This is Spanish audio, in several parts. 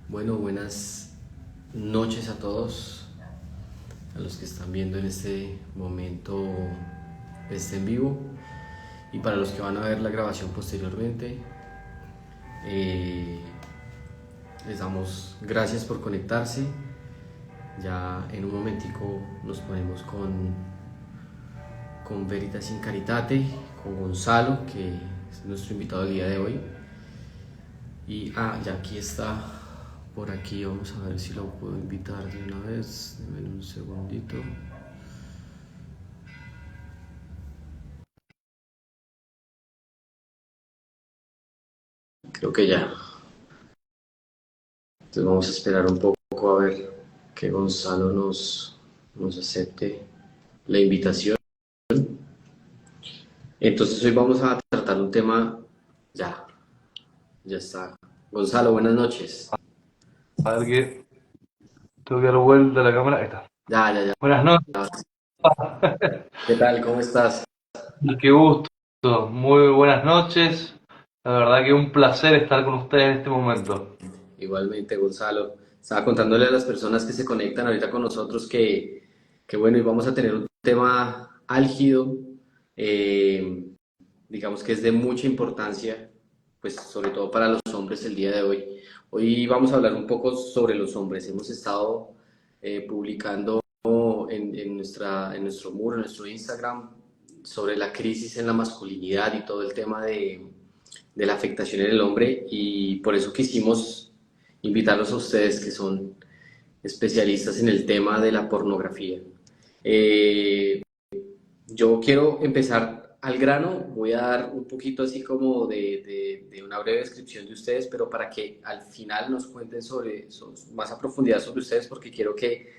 Bueno, buenas noches a todos, a los que están viendo en este momento este en vivo y para los que van a ver la grabación posteriormente. eh, Les damos gracias por conectarse. Ya en un momentico nos ponemos con Veritas in Caritate, con Gonzalo, que es nuestro invitado del día de hoy. Y ya aquí está, por aquí. Vamos a ver si lo puedo invitar de una vez. Denme un segundito. Creo que ya. Entonces vamos a esperar un poco a ver que Gonzalo nos acepte la invitación. Entonces hoy vamos a tratar un tema. Ya está. Gonzalo, buenas noches. A ver que tengo que dar vuelta a la cámara. Ahí está. Ya. Buenas noches. ¿Qué tal? ¿Cómo estás? Qué gusto. Muy buenas noches. La verdad que un placer estar con ustedes en este momento. Igualmente, Gonzalo. Estaba contándole a las personas que se conectan ahorita con nosotros que bueno, y vamos a tener un tema álgido, eh, digamos que es de mucha importancia, pues sobre todo para los hombres el día de hoy. Hoy vamos a hablar un poco sobre los hombres. Hemos estado publicando en nuestro muro, en nuestro Instagram, sobre la crisis en la masculinidad y todo el tema de la afectación en el hombre, y por eso quisimos invitarlos a ustedes que son especialistas en el tema de la pornografía. Eh, yo quiero empezar al grano, voy a dar un poquito así como de una breve descripción de ustedes, pero para que al final nos cuenten más a profundidad sobre ustedes, porque quiero que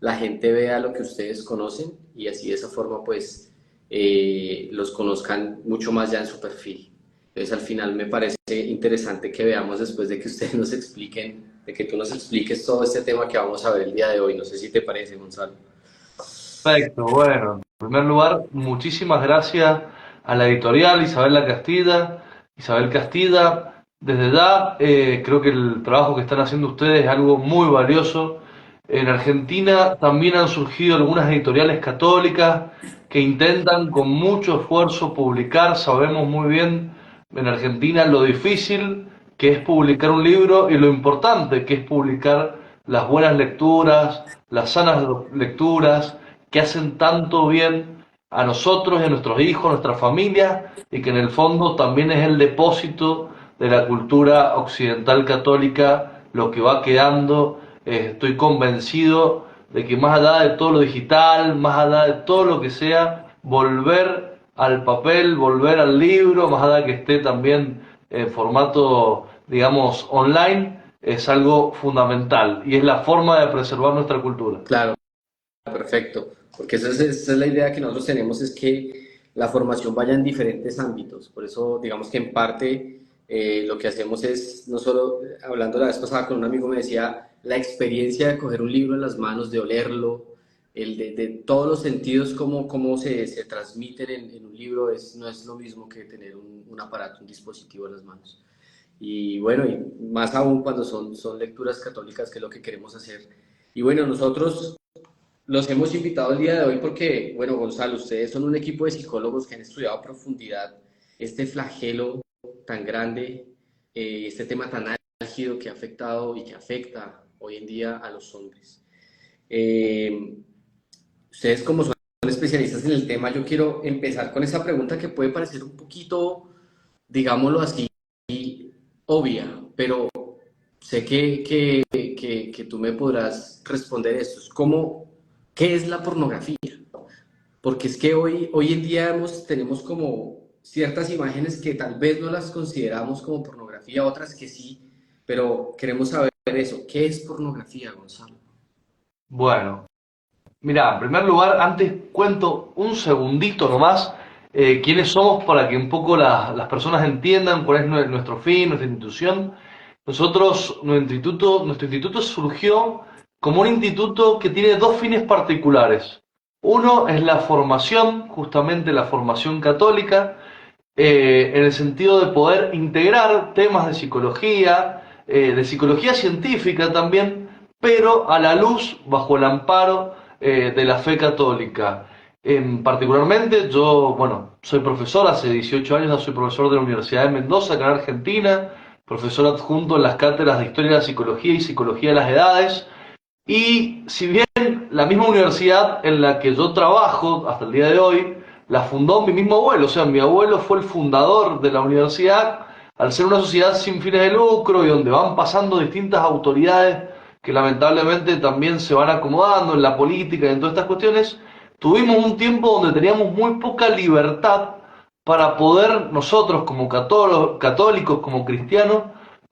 la gente vea lo que ustedes conocen y así de esa forma pues los conozcan mucho más ya en su perfil. Entonces al final me parece interesante que veamos después de que ustedes nos expliquen, de que tú nos expliques todo este tema que vamos a ver el día de hoy. No sé si te parece, Gonzalo. Perfecto. Bueno, en primer lugar, muchísimas gracias a la editorial Isabel Castida. Isabel Castida, desde ya creo que el trabajo que están haciendo ustedes es algo muy valioso. En Argentina también han surgido algunas editoriales católicas que intentan con mucho esfuerzo publicar. Sabemos muy bien en Argentina lo difícil que es publicar un libro y lo importante que es publicar las buenas lecturas, las sanas lecturas que hacen tanto bien a nosotros y a nuestros hijos, a nuestra familia, y que en el fondo también es el depósito de la cultura occidental católica, lo que va quedando. Estoy convencido de que más allá de todo lo digital, más allá de todo lo que sea, volver al papel, volver al libro, más allá de que esté también en formato, digamos, online, es algo fundamental y es la forma de preservar nuestra cultura. Claro, perfecto, porque esa es la idea que nosotros tenemos, es que la formación vaya en diferentes ámbitos. Por eso, digamos que en parte lo que hacemos es, no solo, hablando la vez pasada con un amigo me decía, la experiencia de coger un libro en las manos, de olerlo, de todos los sentidos, cómo se transmiten en un libro, no es lo mismo que tener un aparato, un dispositivo en las manos. Y bueno, y más aún cuando son lecturas católicas, que es lo que queremos hacer. Y bueno, nosotros los hemos invitado el día de hoy porque, bueno, Gonzalo, ustedes son un equipo de psicólogos que han estudiado a profundidad este flagelo tan grande, este tema tan álgido que ha afectado y que afecta hoy en día a los hombres. Eh, Ustedes como son especialistas en el tema, yo quiero empezar con esa pregunta que puede parecer un poquito, digámoslo así, obvia, pero sé que tú me podrás responder esto. ¿Qué es la pornografía? Porque es que hoy en día tenemos como ciertas imágenes que tal vez no las consideramos como pornografía, otras que sí, pero queremos saber eso. ¿Qué es pornografía, Gonzalo? Bueno, mira, en primer lugar, antes cuento un segundito nomás quiénes somos para que un poco las personas entiendan cuál es nuestro fin, nuestra institución. Nosotros, nuestro instituto surgió como un instituto que tiene dos fines particulares. Uno es la formación, justamente la formación católica, en el sentido de poder integrar temas de psicología, de psicología científica también, pero a la luz, bajo el amparo de la fe católica. Particularmente, yo, bueno, soy profesor, hace 18 años soy profesor de la Universidad de Mendoza, acá en Argentina, profesor adjunto en las cátedras de Historia de la Psicología y Psicología de las Edades. Y si bien la misma universidad en la que yo trabajo hasta el día de hoy, la fundó mi mismo abuelo, o sea, mi abuelo fue el fundador de la universidad, al ser una sociedad sin fines de lucro y donde van pasando distintas autoridades que lamentablemente también se van acomodando en la política y en todas estas cuestiones, tuvimos un tiempo donde teníamos muy poca libertad para poder nosotros como católicos, como cristianos,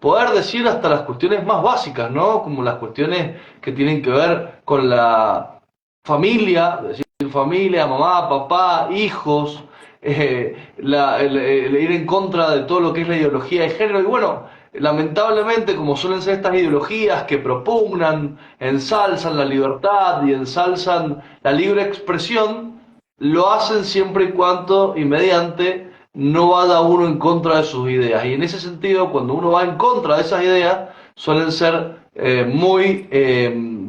poder decir hasta las cuestiones más básicas, ¿no? Como las cuestiones que tienen que ver con la familia, decir familia, mamá, papá, hijos, el ir en contra de todo lo que es la ideología de género. Y bueno, lamentablemente, como suelen ser estas ideologías que propugnan, ensalzan la libertad y ensalzan la libre expresión, lo hacen siempre y cuando y mediante no vaya uno en contra de sus ideas. Y en ese sentido, cuando uno va en contra de esas ideas, suelen ser muy,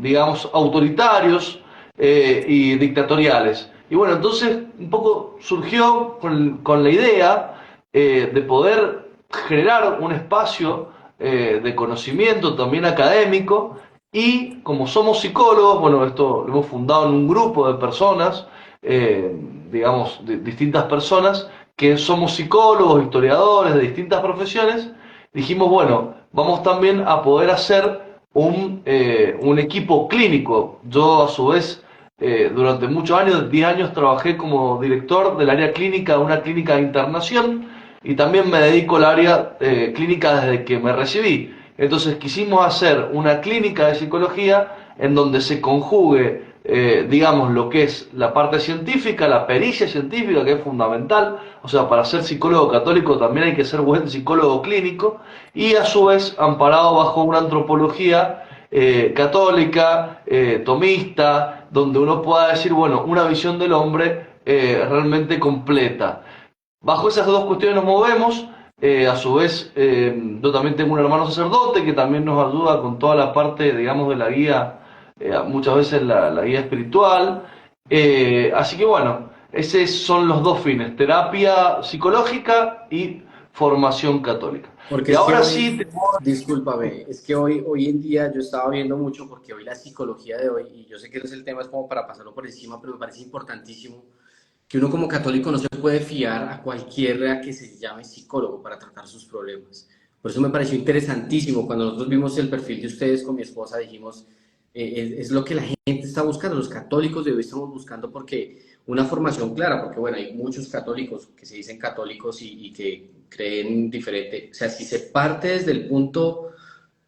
digamos, autoritarios y dictatoriales. Y bueno, entonces un poco surgió con la idea de poder generar un espacio de conocimiento también académico y como somos psicólogos, bueno, esto lo hemos fundado en un grupo de personas, eh, digamos, de distintas personas, que somos psicólogos, historiadores de distintas profesiones, dijimos, bueno, vamos también a poder hacer un equipo clínico. Yo, a su vez, durante muchos años, 10 años, trabajé como director del área clínica de una clínica de internación y también me dedico al área clínica desde que me recibí. Entonces quisimos hacer una clínica de psicología en donde se conjugue, digamos, lo que es la parte científica, la pericia científica, que es fundamental. O sea, para ser psicólogo católico también hay que ser buen psicólogo clínico, y a su vez amparado bajo una antropología católica, tomista, donde uno pueda decir, bueno, una visión del hombre realmente completa. Bajo esas dos cuestiones nos movemos. A su vez, yo también tengo un hermano sacerdote que también nos ayuda con toda la parte, digamos, de la guía, muchas veces la guía espiritual. Así que bueno, esos son los dos fines, terapia psicológica y formación católica. Porque Y es que ahora sí, hoy, discúlpame, es que hoy en día yo estaba viendo mucho porque hoy la psicología de hoy, y yo sé que no es el tema, es como para pasarlo por encima, pero me parece importantísimo que uno como católico no se puede fiar a cualquiera que se llame psicólogo para tratar sus problemas. Por eso me pareció interesantísimo. Cuando nosotros vimos el perfil de ustedes con mi esposa, dijimos, es lo que la gente está buscando, los católicos de hoy estamos buscando porque una formación clara, porque bueno, hay muchos católicos que se dicen católicos y que creen diferente. O sea, si se parte desde el punto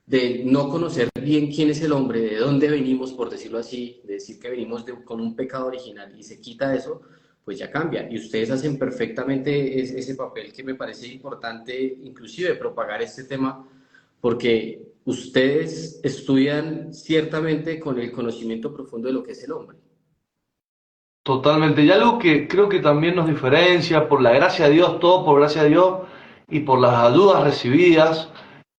de no conocer bien quién es el hombre, de dónde venimos, por decirlo así, de decir que venimos con un pecado original y se quita eso, pues ya cambia. Y ustedes hacen perfectamente ese papel que me parece importante, inclusive propagar este tema, porque ustedes estudian ciertamente con el conocimiento profundo de lo que es el hombre. totalmente. Y algo que creo que también nos diferencia, por la gracia de Dios, todo por gracia de Dios y por las ayudas recibidas,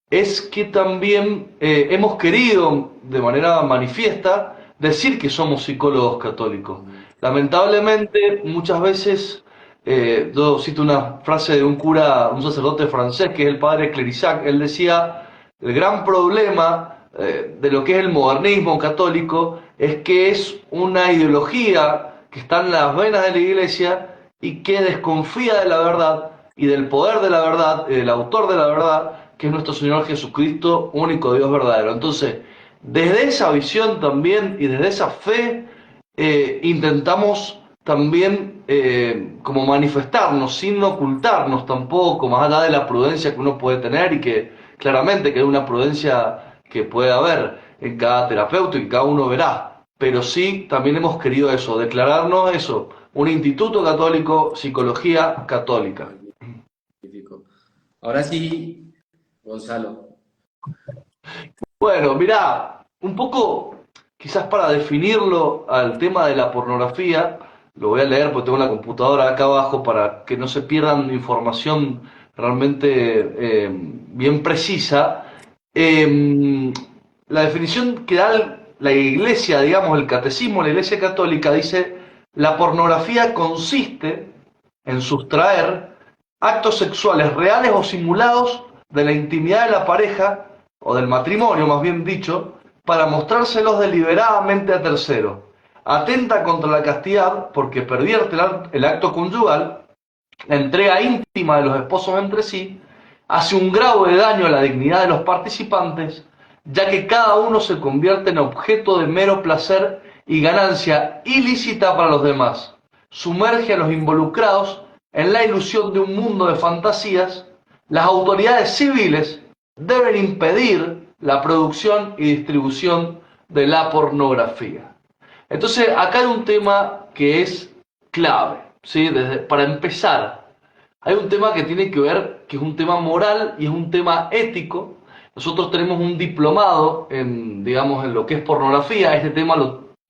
es que también hemos querido, de manera manifiesta, decir que somos psicólogos católicos. Lamentablemente, muchas veces, yo cito una frase de un cura, un sacerdote francés, que es el padre Clérisac. Él decía, el gran problema de lo que es el modernismo católico es que es una ideología que está en las venas de la iglesia y que desconfía de la verdad y del poder de la verdad y del autor de la verdad, que es nuestro Señor Jesucristo, único Dios verdadero. Entonces, desde esa visión también y desde esa fe, intentamos también como manifestarnos sin ocultarnos tampoco, más allá de la prudencia que uno puede tener y que claramente que es una prudencia que puede haber en cada terapeuta y que cada uno verá. Pero sí, también hemos querido eso, declararnos eso, un instituto católico, psicología católica. Magnífico. Ahora sí, Gonzalo. Bueno, mirá, un poco, quizás para definirlo al tema de la pornografía, lo voy a leer porque tengo la computadora acá abajo para que no se pierdan información realmente bien precisa. Eh, la definición que da la iglesia, digamos, el catecismo de la iglesia católica dice, la pornografía consiste en sustraer actos sexuales reales o simulados de la intimidad de la pareja, o del matrimonio más bien dicho, para mostrárselos deliberadamente a terceros. Atenta contra la castidad porque pervierte el acto conyugal, la entrega íntima de los esposos entre sí, hace un grave daño a la dignidad de los participantes, ya que cada uno se convierte en objeto de mero placer y ganancia ilícita para los demás. Sumerge a los involucrados en la ilusión de un mundo de fantasías. Las autoridades civiles deben impedir la producción y distribución de la pornografía. Entonces, acá hay un tema que es clave, ¿sí? Para empezar, hay un tema que tiene que ver, que es un tema moral y es un tema ético. Nosotros tenemos un diplomado en, digamos, en lo que es pornografía. Este tema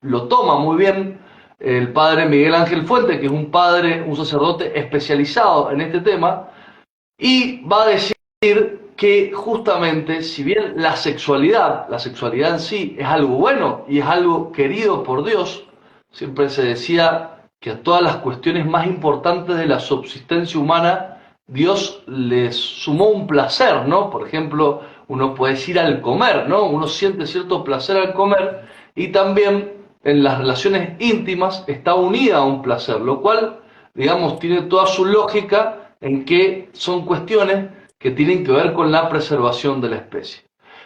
lo toma muy bien el padre Miguel Ángel Fuente, que es un padre, un sacerdote especializado en este tema, y va a decir que justamente, si bien la sexualidad en sí es algo bueno y es algo querido por Dios, siempre se decía que a todas las cuestiones más importantes de la subsistencia humana, Dios les sumó un placer, ¿no? Por ejemplo, uno puede decir al comer, ¿no? Uno siente cierto placer al comer y también en las relaciones íntimas está unida a un placer, lo cual, digamos, tiene toda su lógica en que son cuestiones que tienen que ver con la preservación de la especie.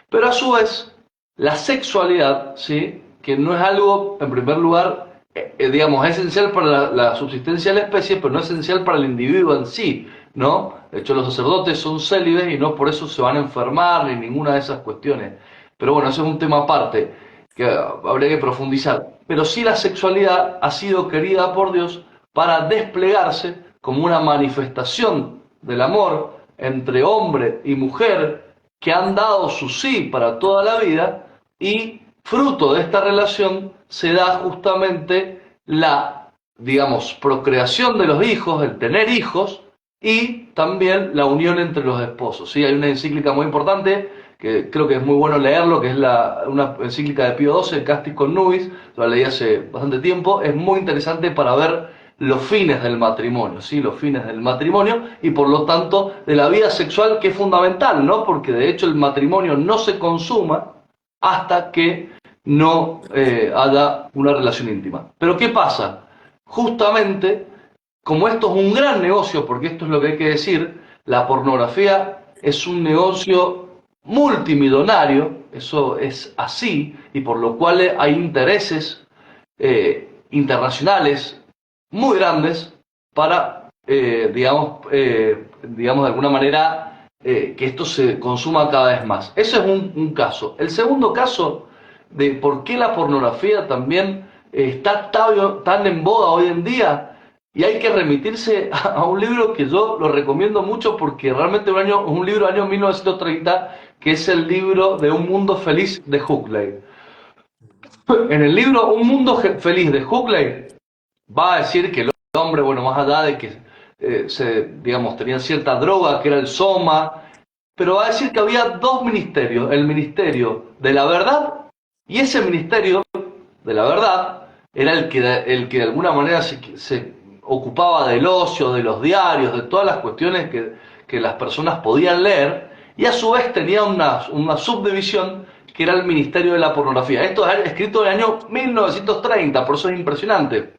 Pero a su vez, la sexualidad, ¿sí? Que no es algo, en primer lugar, digamos, es esencial para la subsistencia de la especie, pero no es esencial para el individuo en sí, ¿no? De hecho, los sacerdotes son célibes y no por eso se van a enfermar ni ninguna de esas cuestiones. Pero bueno, eso es un tema aparte que habría que profundizar. Pero sí la sexualidad ha sido querida por Dios para desplegarse como una manifestación del amor entre hombre y mujer que han dado su sí para toda la vida y fruto de esta relación se da justamente la, digamos, procreación de los hijos, el tener hijos y también la unión entre los esposos. ¿Sí? Hay una encíclica muy importante que creo que es muy bueno leerlo, que es una encíclica de Pío XII, Castis Connubiis, la leí hace bastante tiempo, es muy interesante para ver los fines del matrimonio, ¿sí? Los fines del matrimonio y por lo tanto de la vida sexual que es fundamental, ¿no? Porque de hecho el matrimonio no se consuma hasta que no haya una relación íntima. Pero ¿qué pasa? Justamente, como esto es un gran negocio, porque esto es lo que hay que decir, la pornografía es un negocio multimillonario, eso es así, y por lo cual hay intereses internacionales muy grandes para, digamos de alguna manera, que esto se consuma cada vez más. Ese es un caso. El segundo caso de por qué la pornografía también está tan en boga hoy en día, y hay que remitirse a un libro que yo lo recomiendo mucho porque realmente es un libro del año 1930, que es el libro de Un Mundo Feliz de Huxley. En el libro Un Mundo Feliz de Huxley va a decir que el hombre, bueno, más allá de que digamos, tenían cierta droga, que era el soma, pero va a decir que había dos ministerios, el ministerio de la verdad, y ese ministerio de la verdad era el que de alguna manera se ocupaba del ocio, de los diarios, de todas las cuestiones que las personas podían leer, y a su vez tenía una subdivisión que era el ministerio de la pornografía. Esto es escrito en el año 1930, por eso es impresionante.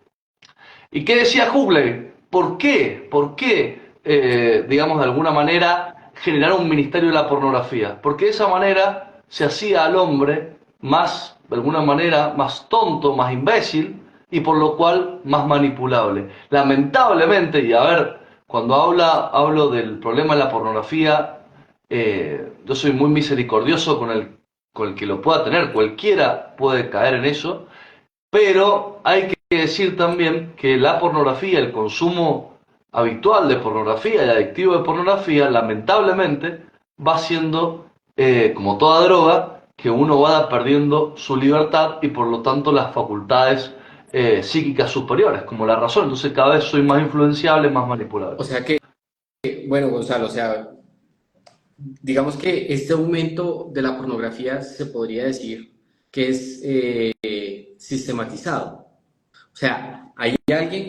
¿Y qué decía Huxley? ¿Por qué? ¿Por qué, digamos, de alguna manera generar un ministerio de la pornografía? Porque de esa manera se hacía al hombre más, de alguna manera, más tonto, más imbécil y por lo cual más manipulable. Lamentablemente, y a ver, cuando hablo del problema de la pornografía, yo soy muy misericordioso con el que lo pueda tener, cualquiera puede caer en eso, pero hay que decir también que la pornografía, el consumo habitual de pornografía y adictivo de pornografía, lamentablemente, va siendo, como toda droga, que uno va perdiendo su libertad y por lo tanto las facultades psíquicas superiores, como la razón. Entonces cada vez soy más influenciable, más manipulable. O sea que, bueno, Gonzalo, o sea, digamos que este aumento de la pornografía se podría decir que es sistematizado. O sea, hay alguien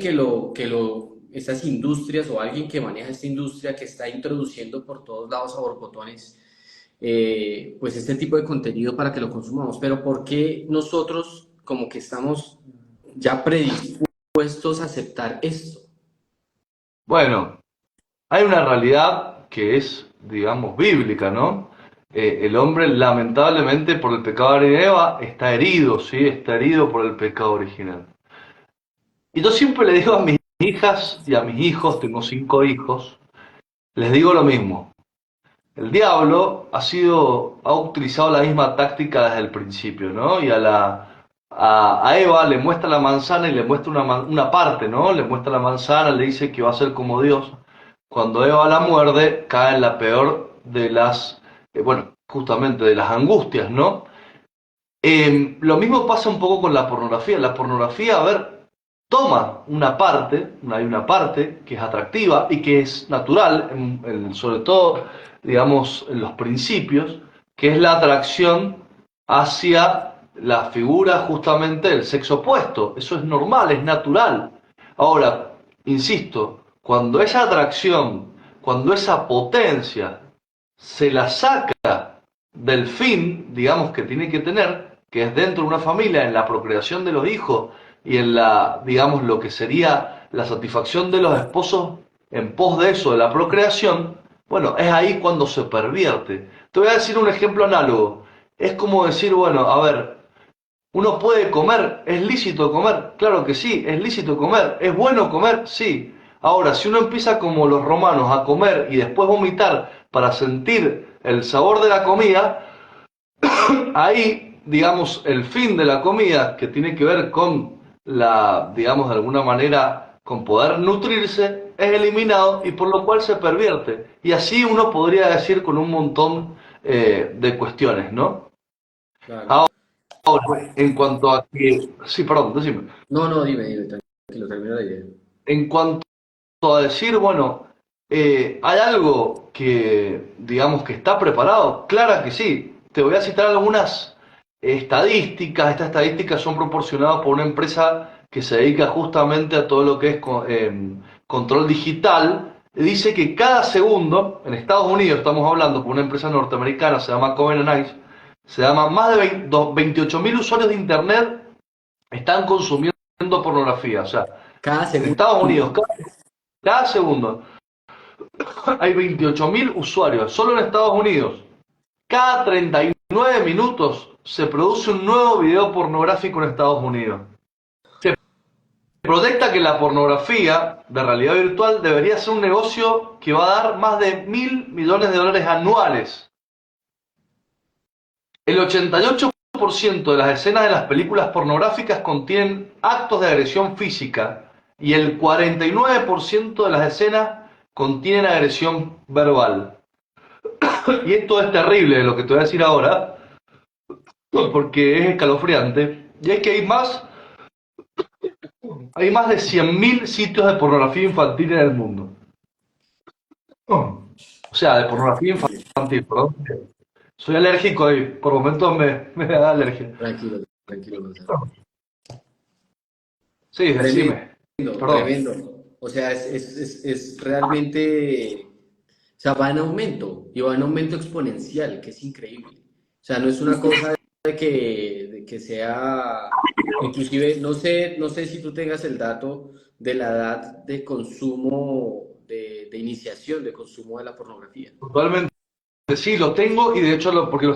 estas industrias o alguien que maneja esta industria que está introduciendo por todos lados a borbotones, pues este tipo de contenido para que lo consumamos. Pero ¿por qué nosotros como que estamos ya predispuestos a aceptar esto? Bueno, hay una realidad que es, digamos, bíblica, ¿no? El hombre, lamentablemente, por el pecado de Adán y Eva, está herido, ¿sí? Está herido por el pecado original. Y yo siempre le digo a mis hijas y a mis hijos, tengo 5 hijos, les digo lo mismo. El diablo ha utilizado la misma táctica desde el principio, ¿no? Y a Eva le muestra la manzana y le muestra una parte, ¿no? Le muestra la manzana, le dice que va a ser como Dios. Cuando Eva la muerde, cae en la peor de bueno, justamente de las angustias, ¿no? Lo mismo pasa un poco con la pornografía. La pornografía, a ver, toma una parte, hay una parte que es atractiva y que es natural, sobre todo, digamos, en los principios, que es la atracción hacia la figura justamente del sexo opuesto. Eso es normal, es natural. Ahora, insisto, cuando esa atracción, cuando esa potencia se la saca del fin, digamos, que tiene que tener, que es dentro de una familia, en la procreación de los hijos y en digamos, lo que sería la satisfacción de los esposos en pos de eso, de la procreación, bueno, es ahí cuando se pervierte. Te voy a decir un ejemplo análogo. Es como decir, bueno, a ver, uno puede comer, ¿es lícito comer? Claro que sí, es lícito comer. ¿Es bueno comer? Sí. Ahora, si uno empieza como los romanos a comer y después vomitar para sentir el sabor de la comida, ahí, digamos, el fin de la comida, que tiene que ver con digamos, de alguna manera, con poder nutrirse, es eliminado y por lo cual se pervierte. Y así uno podría decir con un montón de cuestiones, ¿no? Claro. Ahora, en cuanto a que... Sí, perdón, decime. No, no, dime, tranquilo, termino la idea. En cuanto a decir, bueno, ¿hay algo que, digamos, que está preparado? Claro que sí. Te voy a citar algunas estadísticas. Estas estadísticas son proporcionadas por una empresa que se dedica justamente a todo lo que es control digital. Dice que cada segundo, en Estados Unidos estamos hablando, por una empresa norteamericana, se llama Coven Nice, se llama más de 28.000 usuarios de Internet están consumiendo pornografía. O sea, Cada en Estados Unidos, segundo. cada segundo hay 28.000 usuarios, solo en Estados Unidos. Cada 39 minutos se produce un nuevo video pornográfico en Estados Unidos. Se proyecta que la pornografía de realidad virtual debería ser un negocio que va a dar más de $1.000 millones anuales. El 88% de las escenas de las películas pornográficas contienen actos de agresión física y el 49% de las escenas contienen agresión verbal. Y esto es terrible, lo que te voy a decir ahora, porque es escalofriante. Y es que hay más de 100.000 sitios de pornografía infantil en el mundo. O sea, de pornografía infantil, perdón. Soy alérgico y por momentos me da alergia. Tranquilo, tranquilo, Gonzalo. Sí, Tremendo, decime. Perdón. tremendo. O sea, es realmente, o sea, va en aumento y va en aumento exponencial, que es increíble. O sea, no es una cosa de que sea, inclusive, no sé si tú tengas el dato de la edad de consumo, de iniciación de consumo de la pornografía. Totalmente. Sí, lo tengo y de hecho porque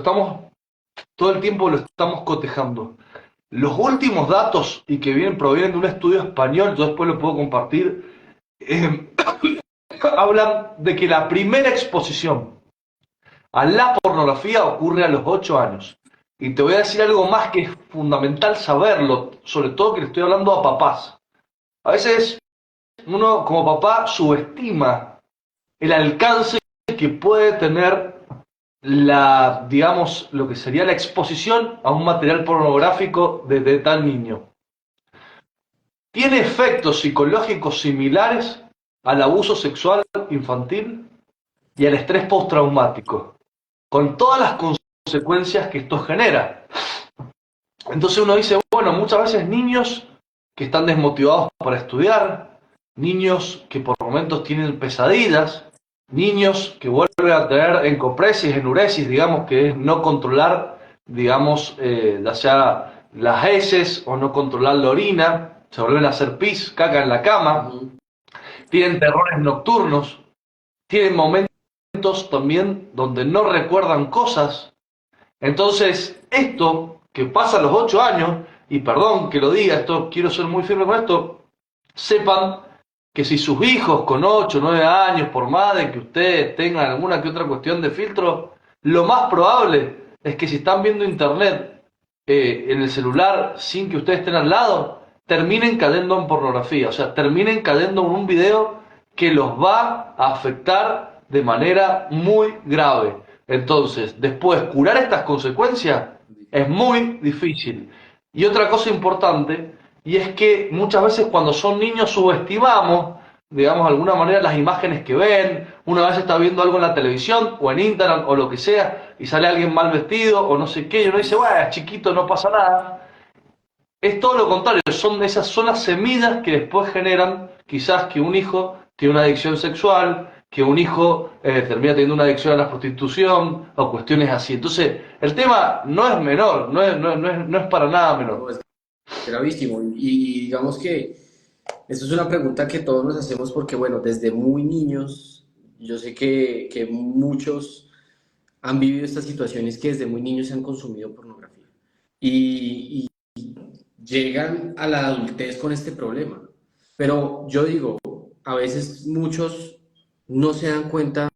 todo el tiempo lo estamos cotejando. Los últimos datos y que provienen de un estudio español, yo después lo puedo compartir, eh, hablan de que la primera exposición a la pornografía ocurre a los 8 años. Y te voy a decir algo más que es fundamental saberlo, sobre todo que le estoy hablando a papás. A veces uno como papá subestima el alcance que puede tener digamos, lo que sería la exposición a un material pornográfico desde tal niño. Tiene efectos psicológicos similares al abuso sexual infantil y al estrés postraumático. con todas las consecuencias que esto genera. Entonces uno dice, bueno, muchas veces niños que están desmotivados para estudiar, niños que por momentos tienen pesadillas, niños que vuelven a tener encopresis, enuresis, digamos, que es no controlar, digamos, ya sea las heces o no controlar la orina, se vuelven a hacer pis, caca en la cama, Ujú. tienen terrores nocturnos, tienen momentos también donde no recuerdan cosas. Entonces, esto que pasa a los 8 años, y perdón que lo diga, esto quiero ser muy firme con esto, sepan que si sus hijos con 8 o 9 años, por más de que ustedes tengan alguna que otra cuestión de filtro, lo más probable es que si están viendo internet en el celular sin que ustedes estén al lado, terminen cayendo en pornografía, o sea, terminen cayendo en un video que los va a afectar de manera muy grave. Entonces, después, curar estas consecuencias es muy difícil. Y otra cosa importante, y es que muchas veces cuando son niños subestimamos, digamos, de alguna manera las imágenes que ven. Una vez está viendo algo en la televisión o en Instagram o lo que sea, y sale alguien mal vestido o no sé qué, y uno dice, bueno, es chiquito, no pasa nada. Es todo lo contrario, son las semillas que después generan quizás que un hijo tiene una adicción sexual, que un hijo termina teniendo una adicción a la prostitución o cuestiones así. Entonces, el tema no es menor, no es para nada No, menor. es gravísimo. Y digamos que eso es una pregunta que todos nos hacemos porque, bueno, desde muy niños, yo sé que muchos han vivido estas situaciones que desde muy niños se han consumido pornografía. Y llegan a la adultez con este problema. Pero yo digo, a veces muchos no se dan cuenta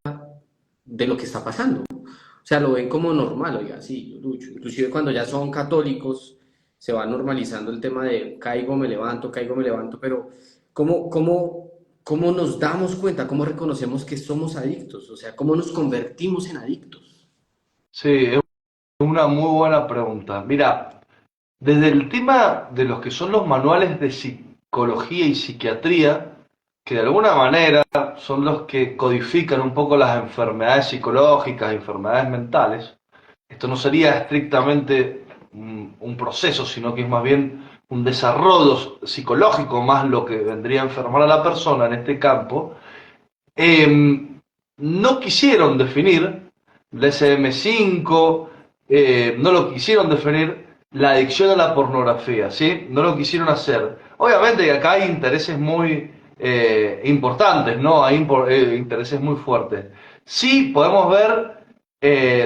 de lo que está pasando. O sea, lo ven como normal, oiga, sí, yo lucho. Inclusive cuando ya son católicos, se va normalizando el tema de caigo, me levanto, pero ¿cómo nos damos cuenta? ¿Cómo reconocemos que somos adictos? O sea, ¿cómo nos convertimos en adictos? Sí, es una muy buena pregunta. Mira, desde el tema de los que son los manuales de psicología y psiquiatría, que de alguna manera son los que codifican un poco las enfermedades psicológicas, enfermedades mentales, esto no sería estrictamente un proceso, sino que es más bien un desarrollo psicológico, más lo que vendría a enfermar a la persona en este campo. No quisieron definir el DSM-5, no lo quisieron definir la adicción a la pornografía, ¿sí? No lo quisieron hacer. Obviamente que acá hay intereses muy importantes, ¿no? Hay intereses muy fuertes. Sí podemos ver,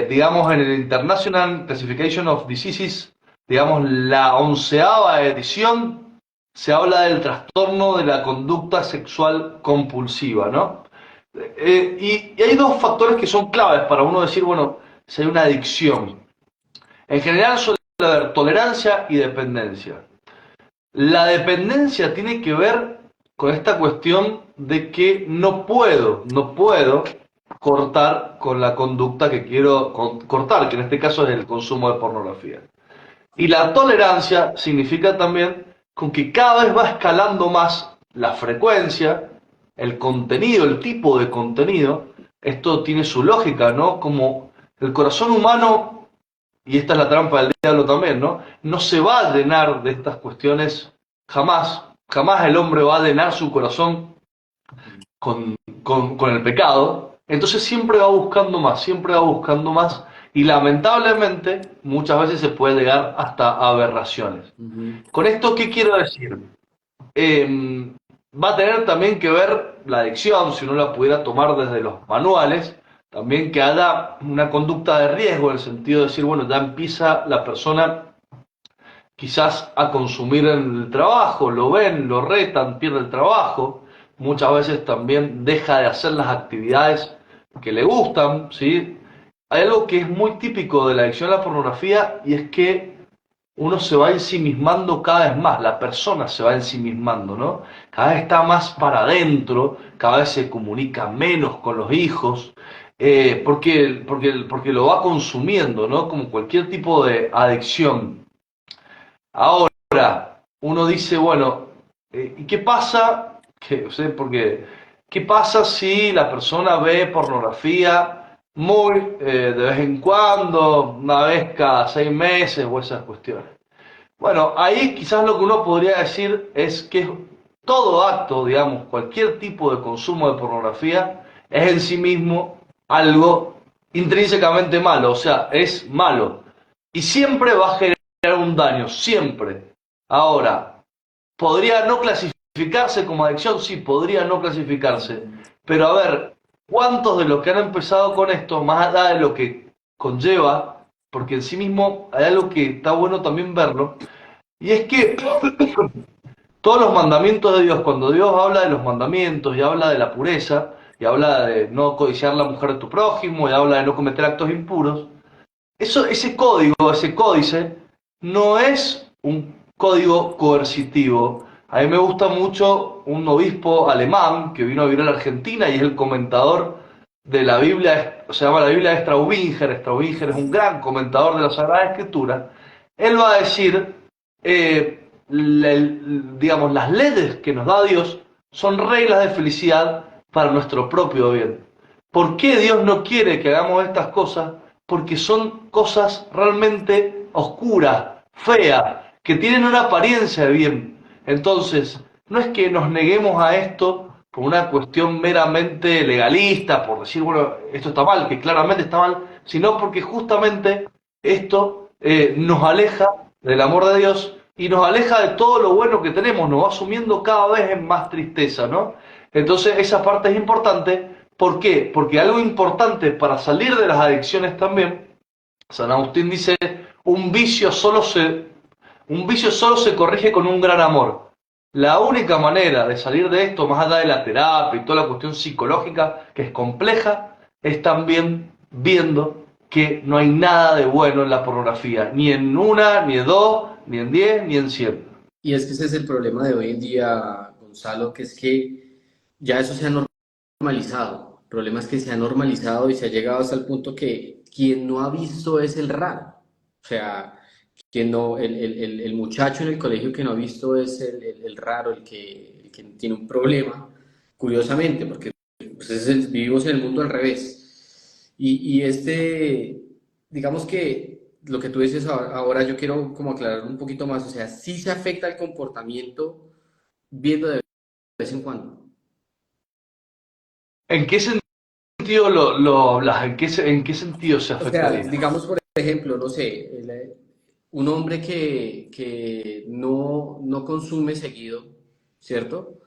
digamos, en el International Classification of Diseases, digamos, la 11ª edición, se habla del trastorno de la conducta sexual compulsiva, ¿no? Y hay dos factores que son claves para uno decir, bueno, si hay una adicción. En general suele haber tolerancia y dependencia. La dependencia tiene que ver con esta cuestión de que no puedo cortar con la conducta que quiero cortar, que en este caso es el consumo de pornografía. Y la tolerancia significa también con que cada vez va escalando más la frecuencia, el contenido, el tipo de contenido. Esto tiene su lógica, ¿no? Como el corazón humano, y esta es la trampa del diablo también, ¿no? No se va a llenar de estas cuestiones jamás. Jamás el hombre va a llenar su corazón con, con el pecado, entonces siempre va buscando más, siempre va buscando más, y lamentablemente muchas veces se puede llegar hasta aberraciones. Ujú. Con esto, ¿qué quiero decir? Va a tener también que ver la adicción, si uno la pudiera tomar desde los manuales, también que haya una conducta de riesgo, en el sentido de decir, bueno, ya empieza la persona quizás a consumir en el trabajo, lo ven, lo retan, pierde el trabajo, muchas veces también deja de hacer las actividades que le gustan, ¿sí? Hay algo que es muy típico de la adicción a la pornografía y es que uno se va ensimismando cada vez más, la persona se va ensimismando, ¿no? Cada vez está más para adentro, cada vez se comunica menos con los hijos, porque lo va consumiendo, ¿no? Como cualquier tipo de adicción. Ahora, uno dice, bueno, ¿y qué pasa? Porque, ¿qué pasa si la persona ve pornografía muy de vez en cuando, una vez cada 6 meses o esas cuestiones. Bueno, ahí quizás lo que uno podría decir es que todo acto, digamos, cualquier tipo de consumo de pornografía es en sí mismo algo intrínsecamente malo, o sea, es malo. Y siempre va a generar un daño, siempre. Ahora, podría no clasificarse como adicción, sí, podría no clasificarse. Pero a ver, ¿cuántos de los que han empezado con esto, más allá de lo que conlleva, porque en sí mismo hay algo que está bueno también verlo, y es que todos los mandamientos de Dios, cuando Dios habla de los mandamientos y habla de la pureza, y habla de no codiciar la mujer de tu prójimo, y habla de no cometer actos impuros, ese código, ese códice, no es un código coercitivo. A mí me gusta mucho un obispo alemán que vino a vivir a la Argentina y es el comentador de la Biblia, se llama la Biblia de Straubinger. Straubinger es un gran comentador de la Sagrada Escritura. Él va a decir, digamos, las leyes que nos da Dios son reglas de felicidad para nuestro propio bien. ¿Por qué Dios no quiere que hagamos estas cosas? Porque son cosas realmente oscuras, feas, que tienen una apariencia de bien. Entonces, no es que nos neguemos a esto por una cuestión meramente legalista, por decir, bueno, esto está mal, que claramente está mal, sino porque justamente esto nos aleja del amor de Dios y nos aleja de todo lo bueno que tenemos, nos va sumiendo cada vez en más tristeza, ¿no? Entonces, esa parte es importante. ¿Por qué? Porque algo importante para salir de las adicciones también, San Agustín dice, un vicio solo se, un vicio solo se corrige con un gran amor. La única manera de salir de esto, más allá de la terapia y toda la cuestión psicológica, que es compleja, es también viendo que no hay nada de bueno en la pornografía, ni en una, ni en dos, ni en 10, ni en 100. Y es que ese es el problema de hoy en día, Gonzalo, que es que ya eso se ha normalizado. El problema es que se ha normalizado y se ha llegado hasta el punto que quien no ha visto es el raro. O sea, quien no, el muchacho en el colegio que no ha visto es el raro, el que tiene un problema, curiosamente, porque pues, vivimos en el mundo al revés. Digamos que lo que tú dices ahora, yo quiero como aclarar un poquito más, o sea, sí se afecta el comportamiento viendo de vez en cuando. ¿En qué sentido lo hablas? En qué sentido se O sea, afectaría? digamos, por ejemplo, no sé, un hombre que no consume seguido, ¿cierto?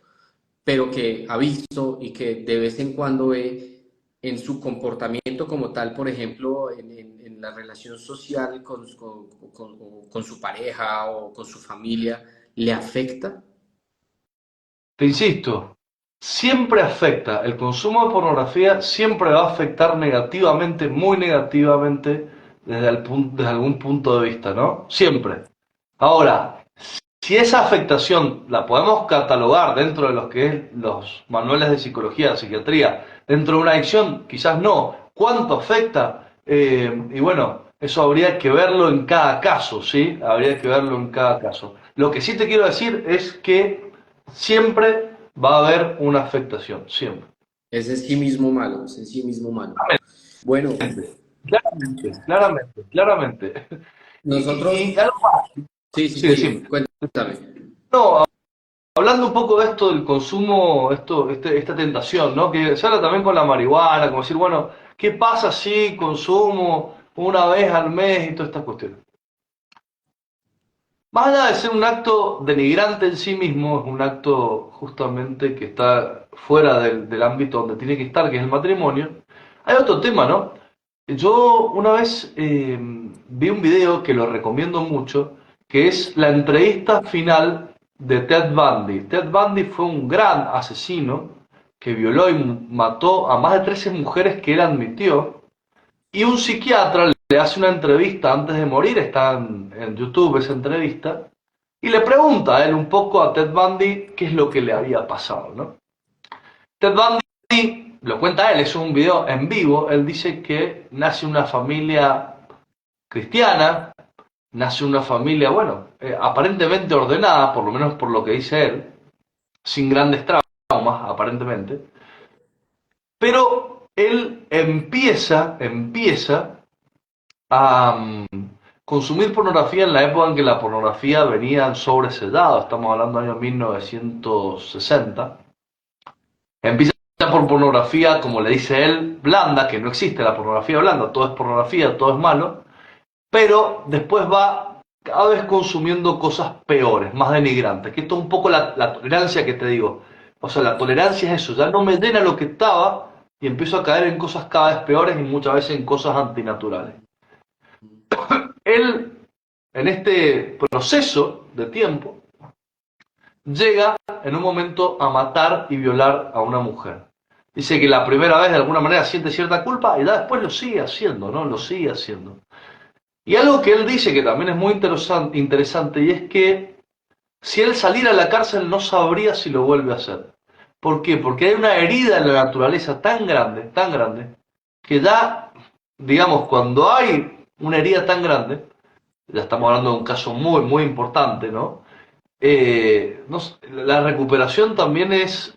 Pero que ha visto y que de vez en cuando ve en su comportamiento como tal, por ejemplo, en la relación social con su pareja o con su familia, ¿le afecta? Te insisto, siempre afecta, el consumo de pornografía siempre va a afectar negativamente, muy negativamente, desde algún punto de vista, ¿no? Siempre. Ahora, si esa afectación la podemos catalogar dentro de los que es los manuales de psicología, de psiquiatría, dentro de una adicción, quizás no. ¿Cuánto afecta? Y bueno, eso habría que verlo en cada caso, ¿sí? Habría que verlo en cada caso. Lo que sí te quiero decir es que siempre va a haber una afectación, siempre. Es en sí mismo malo, es en sí mismo malo. Bueno, Claramente, claramente, claramente. Y nosotros, algo más, sí, sí, sí, sí, decime. cuéntame. No, hablando un poco de esto del consumo, esta tentación, ¿no? Que se habla también con la marihuana, como decir, bueno, ¿qué pasa si consumo una vez al mes y todas estas cuestiones? Más allá de ser un acto denigrante en sí mismo, es un acto justamente que está fuera del ámbito donde tiene que estar, que es el matrimonio. Hay otro tema, ¿no? Yo una vez vi un video que lo recomiendo mucho, que es la entrevista final de Ted Bundy. Ted Bundy fue un gran asesino que violó y mató a más de 13 mujeres que él admitió, y un psiquiatra le hace una entrevista antes de morir, está en YouTube esa entrevista, y le pregunta a él un poco a Ted Bundy qué es lo que le había pasado, ¿no? Ted Bundy lo cuenta él, es un video en vivo, él dice que nace una familia cristiana, nace una familia, bueno, aparentemente ordenada, por lo menos por lo que dice él, sin grandes traumas, aparentemente, pero él empieza a consumir pornografía en la época en que la pornografía venía sobresedada, estamos hablando del año 1960. Empieza por pornografía, como le dice él, blanda, que no existe la pornografía blanda, todo es pornografía, todo es malo, pero después va cada vez consumiendo cosas peores, más denigrantes, que esto es un poco la tolerancia que te digo. O sea, la tolerancia es eso, ya no me llena lo que estaba y empiezo a caer en cosas cada vez peores y muchas veces en cosas antinaturales. Él, en este proceso de tiempo, llega en un momento a matar y violar a una mujer. Dice que la primera vez de alguna manera siente cierta culpa y ya después lo sigue haciendo, ¿no? Lo sigue haciendo. Y algo que él dice que también es muy interesante y es que si él saliera a la cárcel no sabría si lo vuelve a hacer. ¿Por qué? Porque hay una herida en la naturaleza tan grande, que ya, digamos, cuando hay una herida tan grande, ya estamos hablando de un caso muy, muy importante, ¿no? La recuperación también es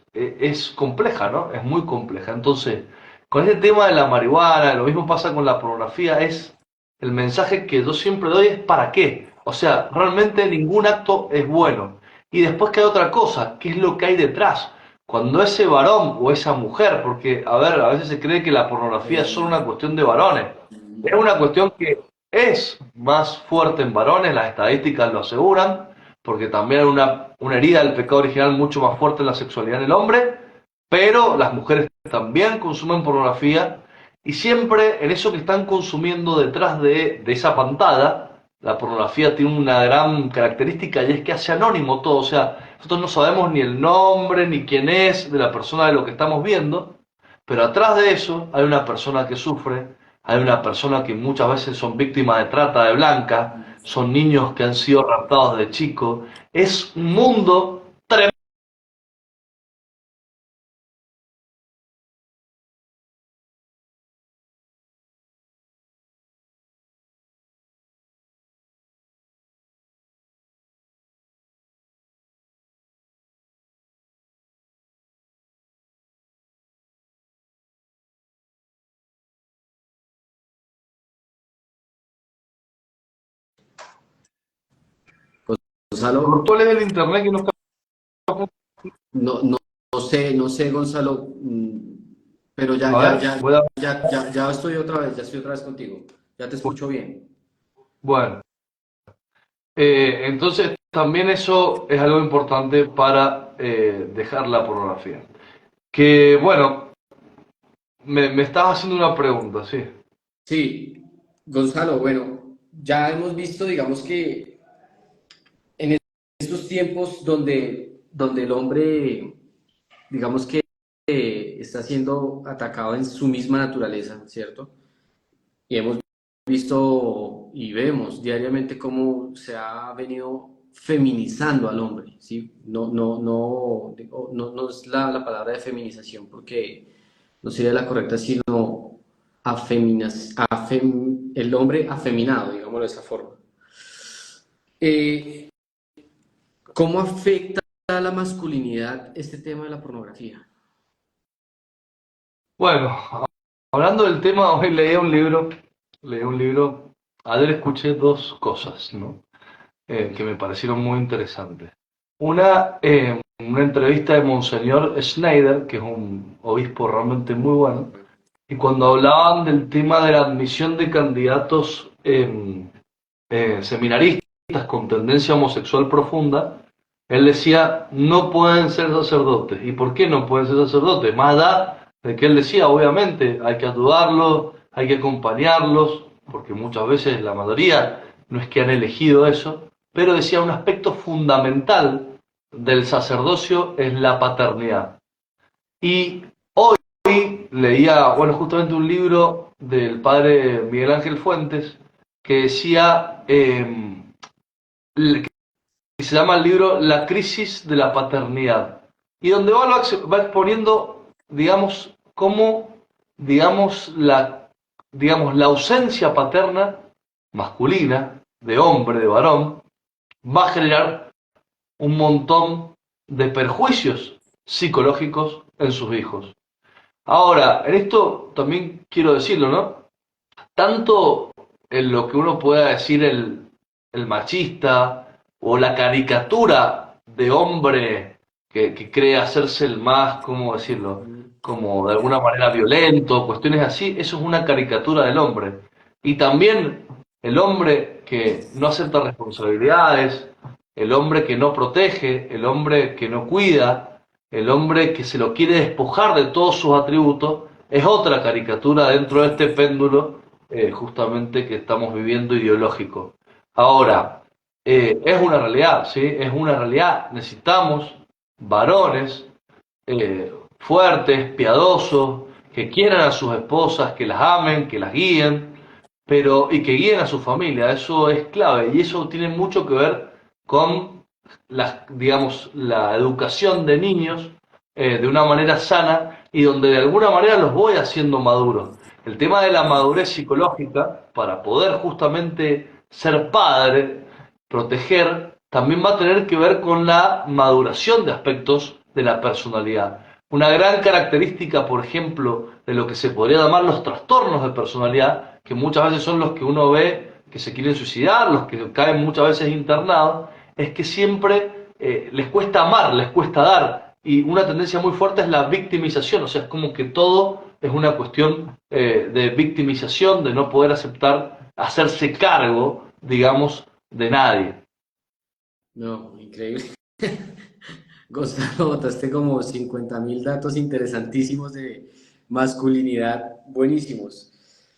compleja, ¿no? Es muy compleja. Entonces, con este tema de la marihuana, lo mismo pasa con la pornografía, es el mensaje que yo siempre doy es ¿para qué? O sea, realmente ningún acto es bueno. Y después queda otra cosa, ¿qué es lo que hay detrás? Cuando ese varón o esa mujer, porque, a ver, a veces se cree que la pornografía es solo una cuestión de varones. Es una cuestión que es más fuerte en varones, las estadísticas lo aseguran, porque también hay una herida del pecado original mucho más fuerte en la sexualidad en el hombre, pero las mujeres también consumen pornografía y siempre en eso que están consumiendo detrás de esa pantalla, la pornografía tiene una gran característica y es que hace anónimo todo, o sea, nosotros no sabemos ni el nombre ni quién es de la persona de lo que estamos viendo, pero atrás de eso hay una persona que sufre, hay una persona que muchas veces son víctimas de trata de blancas, son niños que han sido raptados de chicos. Es un mundo tremendo. Gonzalo, ¿Cuál es el internet que no está? no sé, Gonzalo, pero A ver, voy a... ya estoy otra vez contigo. Ya te escucho bien. Bueno, entonces también eso es algo importante para dejar la pornografía. Que bueno, me estás haciendo una pregunta, sí. Sí, Gonzalo, bueno, ya hemos visto, digamos que en estos tiempos donde el hombre, digamos que está siendo atacado en su misma naturaleza, ¿cierto? Y hemos visto y vemos diariamente cómo se ha venido feminizando al hombre, ¿sí? No es la palabra de feminización porque no sería la correcta, sino el hombre afeminado, digámoslo de esa forma. Eh, ¿Cómo afecta a la masculinidad este tema de la pornografía? Bueno, hablando del tema, hoy leí un libro, ayer escuché dos cosas, ¿no? Que me parecieron muy interesantes. Una entrevista de Monseñor Schneider, que es un obispo realmente muy bueno, y cuando hablaban del tema de la admisión de candidatos seminaristas con tendencia homosexual profunda, él decía, no pueden ser sacerdotes. ¿Y por qué no pueden ser sacerdotes? Más allá de que él decía, obviamente, hay que ayudarlos, hay que acompañarlos, porque muchas veces la mayoría no es que han elegido eso, pero decía un aspecto fundamental del sacerdocio es la paternidad. Y hoy leía, bueno, justamente un libro del padre Miguel Ángel Fuentes que decía, que se llama el libro La crisis de la paternidad, y donde va exponiendo, digamos, cómo, digamos, la ausencia paterna masculina, de hombre, de varón, va a generar un montón de perjuicios psicológicos en sus hijos. Ahora, en esto también quiero decirlo, ¿no? Tanto en lo que uno pueda decir el machista o la caricatura de hombre que cree hacerse el más, ¿cómo decirlo? Mm. Como de alguna manera violento, cuestiones así, eso es una caricatura del hombre. Y también el hombre que no acepta responsabilidades, el hombre que no protege, el hombre que no cuida, el hombre que se lo quiere despojar de todos sus atributos, es otra caricatura dentro de este péndulo justamente que estamos viviendo ideológico. Ahora, es una realidad, ¿sí? Es una realidad. Necesitamos varones fuertes, piadosos, que quieran a sus esposas, que las amen, que las guíen, pero y que guíen a su familia. Eso es clave y eso tiene mucho que ver con digamos, la educación de niños de una manera sana y donde de alguna manera los voy haciendo maduros. El tema de la madurez psicológica, para poder justamente ser padre, proteger, también va a tener que ver con la maduración de aspectos de la personalidad. Una gran característica, por ejemplo, de lo que se podría llamar los trastornos de personalidad, que muchas veces son los que uno ve que se quieren suicidar, los que caen muchas veces internados, es que siempre les cuesta amar, les cuesta dar. Y una tendencia muy fuerte es la victimización, o sea, es como que todo es una cuestión de victimización, de no poder aceptar, hacerse cargo, digamos, de nadie. No, increíble. Gonzalo, botaste como 50.000 datos interesantísimos de masculinidad, buenísimos.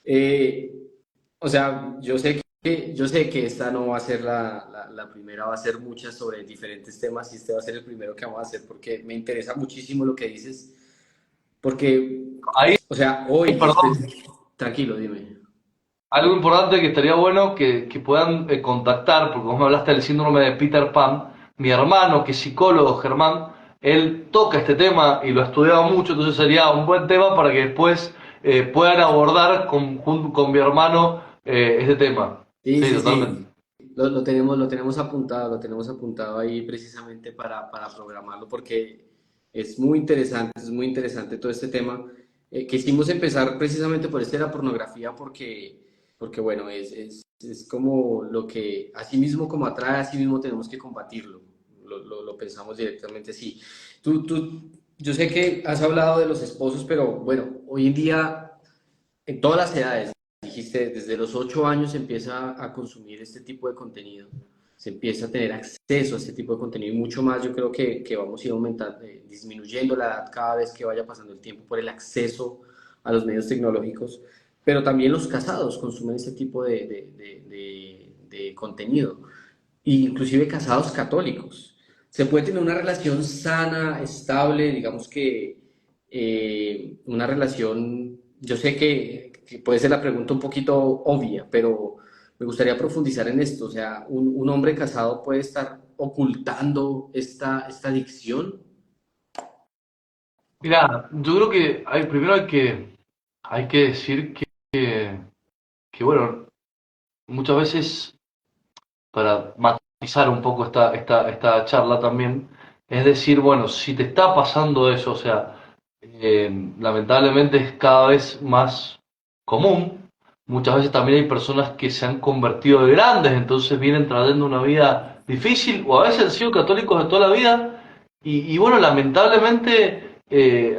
Eh, o sea, yo sé que esta no va a ser la primera, va a ser muchas sobre diferentes temas y este va a ser el primero que vamos a hacer porque me interesa muchísimo lo que dices, porque, Ahí, o sea, hoy, perdón, tranquilo, dime. algo importante que estaría bueno que puedan contactar, porque vos me hablaste del síndrome de Peter Pan, mi hermano, que es psicólogo, Germán, él toca este tema y lo ha estudiado mucho, entonces sería un buen tema para que después puedan abordar junto con mi hermano este tema. Sí, Sí, sí, totalmente. sí. Lo tenemos apuntado ahí precisamente para programarlo porque es muy interesante todo este tema. Quisimos empezar precisamente por este de la pornografía porque bueno, es como lo que, así mismo como atrae, así mismo tenemos que combatirlo. Lo pensamos directamente así. Yo sé que has hablado de los esposos, pero bueno, hoy en día, en todas las edades, dijiste, desde los 8 años se empieza a consumir este tipo de contenido, se empieza a tener acceso a este tipo de contenido y mucho más yo creo que vamos a ir aumentando, disminuyendo la edad cada vez que vaya pasando el tiempo por el acceso a los medios tecnológicos, pero también los casados consumen este tipo de contenido, inclusive casados católicos. Se puede tener una relación sana, estable, digamos que una relación, yo sé que puede ser la pregunta un poquito obvia, pero me gustaría profundizar en esto. O sea, un hombre casado puede estar ocultando esta adicción. Mirá, yo creo que primero hay que decir que, bueno, muchas veces para matizar un poco esta charla también, es decir, bueno, si te está pasando eso, o sea, lamentablemente es cada vez más común, muchas veces también hay personas que se han convertido de grandes, entonces vienen trayendo una vida difícil, o a veces han sido católicos de toda la vida, y bueno, lamentablemente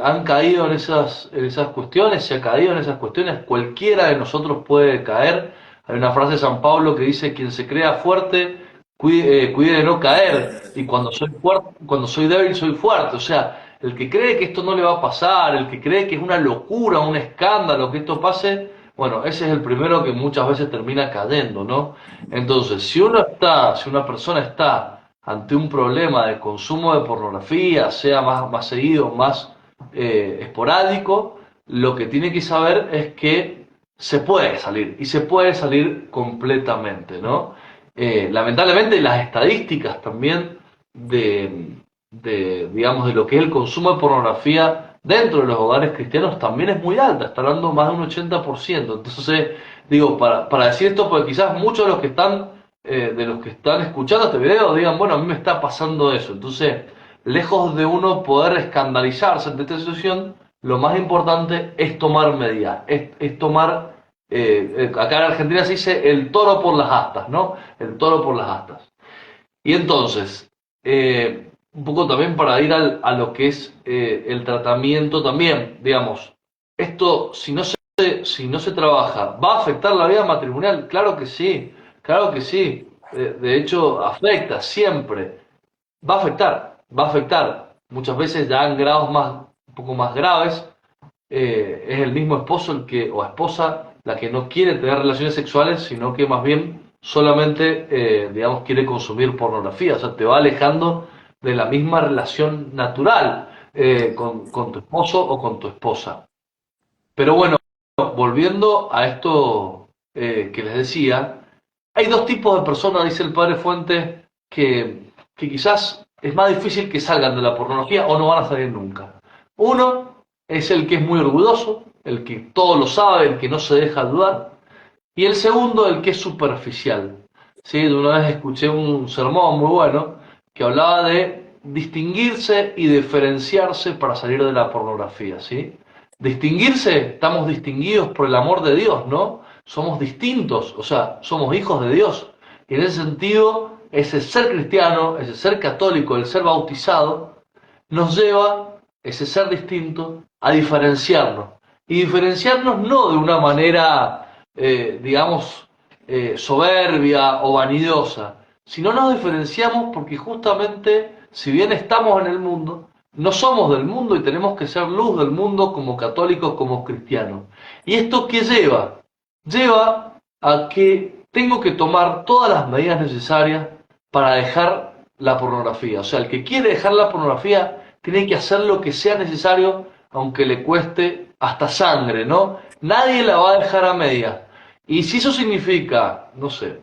han caído en esas cuestiones, se ha caído en esas cuestiones, cualquiera de nosotros puede caer. Hay una frase de San Pablo que dice, quien se crea fuerte, cuide de no caer, y cuando soy fuerte, cuando soy débil, soy fuerte. O sea, el que cree que esto no le va a pasar, el que cree que es una locura, un escándalo que esto pase, bueno, ese es el primero que muchas veces termina cayendo, ¿no? Entonces, si una persona está ante un problema de consumo de pornografía, sea más seguido, más esporádico, lo que tiene que saber es que se puede salir y se puede salir completamente, ¿no? Lamentablemente las estadísticas también digamos, de lo que es el consumo de pornografía dentro de los hogares cristianos también es muy alta, está hablando más de un 80%. Entonces, digo, para decir esto, porque quizás muchos de los que están escuchando este video digan, bueno, a mí me está pasando eso. Entonces, lejos de uno poder escandalizarse ante esta situación, lo más importante es tomar medidas, es tomar, acá en Argentina se dice el toro por las astas, ¿no? El toro por las astas. Y entonces, un poco también para ir a lo que es el tratamiento también, digamos, esto si no se trabaja, ¿va a afectar la vida matrimonial? Claro que sí, claro que sí. De hecho, afecta siempre. Va a afectar. Muchas veces ya en grados un poco más graves, es el mismo esposo o esposa la que no quiere tener relaciones sexuales, sino que más bien solamente, digamos, quiere consumir pornografía. O sea, te va alejando de la misma relación natural con tu esposo o con tu esposa. Pero bueno, volviendo a esto que les decía, hay dos tipos de personas, dice el padre Fuentes, que quizás es más difícil que salgan de la pornografía o no van a salir nunca. Uno es el que es muy orgulloso, el que todo lo sabe, el que no se deja dudar, y el segundo, el que es superficial. ¿Sí? De una vez escuché un sermón muy bueno que hablaba de distinguirse y diferenciarse para salir de la pornografía. ¿Sí? Distinguirse, estamos distinguidos por el amor de Dios, ¿no? Somos distintos, o sea, somos hijos de Dios. Y en ese sentido, ese ser cristiano, ese ser católico, el ser bautizado, nos lleva, ese ser distinto, a diferenciarnos. Y diferenciarnos no de una manera, digamos, soberbia o vanidosa, sino nos diferenciamos porque justamente, si bien estamos en el mundo, no somos del mundo y tenemos que ser luz del mundo como católicos, como cristianos. ¿Y esto qué lleva? Lleva a que tengo que tomar todas las medidas necesarias para dejar la pornografía. O sea, el que quiere dejar la pornografía tiene que hacer lo que sea necesario, aunque le cueste hasta sangre, ¿no? Nadie la va a dejar a medias. Y si eso significa, no sé,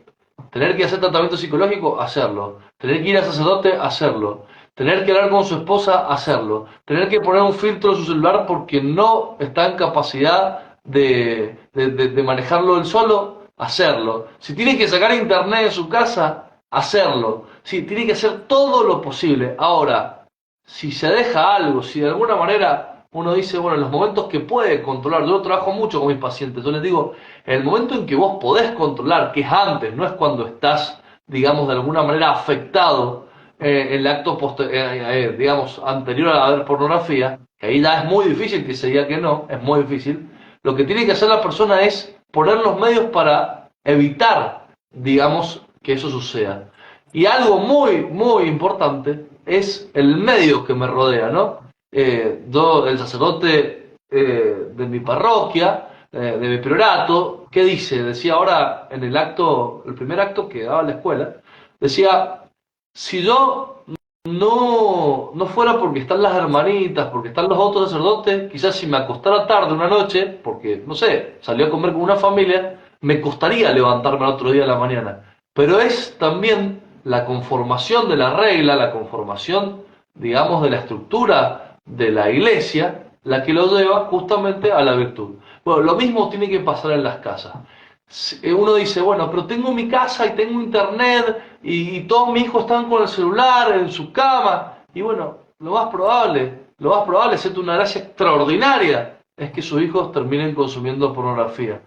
tener que hacer tratamiento psicológico, hacerlo. Tener que ir al sacerdote, hacerlo. Tener que hablar con su esposa, hacerlo. Tener que poner un filtro en su celular porque no está en capacidad de manejarlo él solo, hacerlo. Si tiene que sacar internet de su casa, hacerlo. Si tiene que hacer todo lo posible. Ahora, si se deja algo, si de alguna manera uno dice, bueno, en los momentos que puede controlar, yo trabajo mucho con mis pacientes, yo les digo, en el momento en que vos podés controlar, que es antes, no es cuando estás, digamos, de alguna manera afectado en el acto, digamos, anterior a la ver pornografía, que ahí ya es muy difícil que se diga que no, es muy difícil, lo que tiene que hacer la persona es poner los medios para evitar, digamos, que eso suceda. Y algo muy, muy importante es el medio que me rodea, ¿no? Yo, el sacerdote de mi parroquia, de mi priorato, ¿qué dice? Decía ahora en el acto, el primer acto que daba en la escuela, decía, si yo no fuera porque están las hermanitas, porque están los otros sacerdotes, quizás si me acostara tarde una noche, porque, no sé, salí a comer con una familia, me costaría levantarme al otro día de la mañana. Pero es también la conformación de la regla, la conformación, digamos, de la estructura de la iglesia, la que lo lleva justamente a la virtud. Bueno, lo mismo tiene que pasar en las casas. Uno dice, bueno, pero tengo mi casa y tengo internet y todos mis hijos están con el celular en su cama. Y bueno, lo más probable, excepto una gracia extraordinaria, es que sus hijos terminen consumiendo pornografía.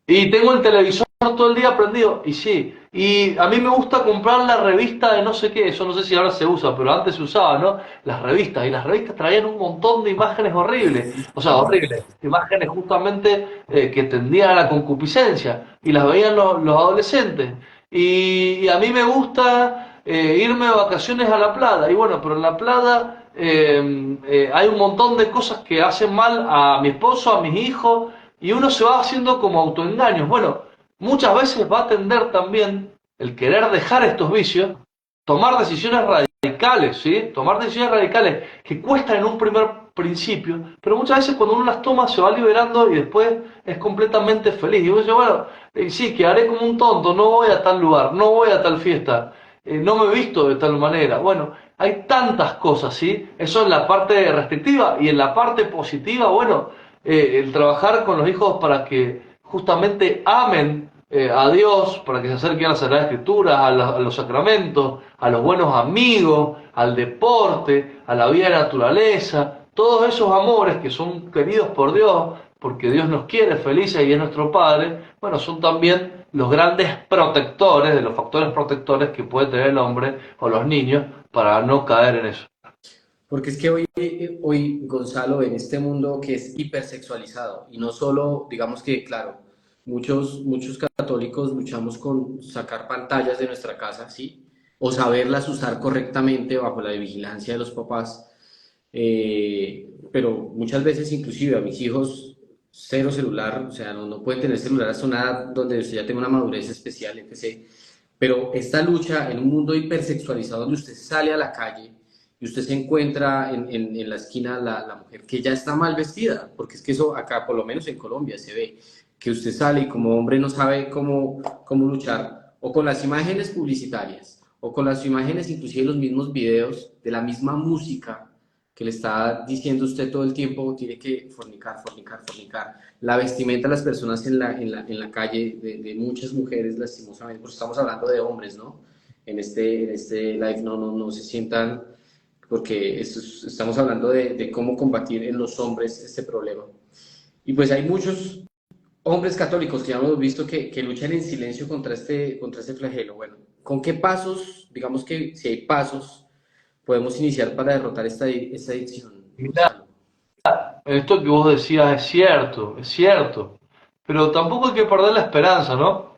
Y tengo el televisor todo el día prendido, y sí. Y a mí me gusta comprar la revista de no sé qué, eso no sé si ahora se usa, pero antes se usaba, ¿no? Las revistas, y las revistas traían un montón de imágenes horribles, o sea, horribles, imágenes justamente que tendían a la concupiscencia, y las veían los adolescentes. Y a mí me gusta irme de vacaciones a la playa, y bueno, pero en la playa hay un montón de cosas que hacen mal a mi esposo, a mis hijos, y uno se va haciendo como autoengaños. Bueno, muchas veces va a tender también el querer dejar estos vicios, tomar decisiones radicales, ¿sí? Tomar decisiones radicales que cuestan en un primer principio, pero muchas veces cuando uno las toma se va liberando y después es completamente feliz. Y uno dice, bueno, sí, quedaré como un tonto, no voy a tal lugar, no voy a tal fiesta, no me he visto de tal manera. Bueno, hay tantas cosas, ¿sí? Eso en la parte restrictiva y en la parte positiva, bueno, el trabajar con los hijos para que justamente amen a Dios, para que se acerquen a la Sagrada Escritura, a los sacramentos, a los buenos amigos, al deporte, a la vida de naturaleza. todos esos amores que son queridos por Dios, porque Dios nos quiere felices y es nuestro Padre, bueno, son también los grandes protectores, de los factores protectores que puede tener el hombre o los niños para no caer en eso. Porque es que hoy, Gonzalo, en este mundo que es hipersexualizado, y no solo, digamos que, claro, muchos católicos luchamos con sacar pantallas de nuestra casa, ¿sí? O saberlas usar correctamente bajo la vigilancia de los papás, pero muchas veces inclusive a mis hijos cero celular, o sea, no pueden tener celular hasta una edad donde usted ya tenga una madurez especial, etc. Pero esta lucha en un mundo hipersexualizado donde usted sale a la calle y usted se encuentra en la esquina la mujer que ya está mal vestida, porque es que eso acá, por lo menos en Colombia, se ve, que usted sale y como hombre no sabe cómo luchar, o con las imágenes publicitarias, o con las imágenes, inclusive los mismos videos de la misma música que le está diciendo usted todo el tiempo, tiene que fornicar, fornicar, fornicar. La vestimenta de las personas en la calle, de muchas mujeres, lastimosamente, pues estamos hablando de hombres, ¿no? En este live no se sientan, porque estamos hablando de cómo combatir en los hombres este problema. Y pues hay muchos hombres católicos que ya hemos visto que luchan en silencio contra este flagelo. Bueno, ¿con qué pasos, digamos que si hay pasos, podemos iniciar para derrotar esta adicción, Mirá, Gonzalo? esto que vos decías es cierto, pero tampoco hay que perder la esperanza, ¿no?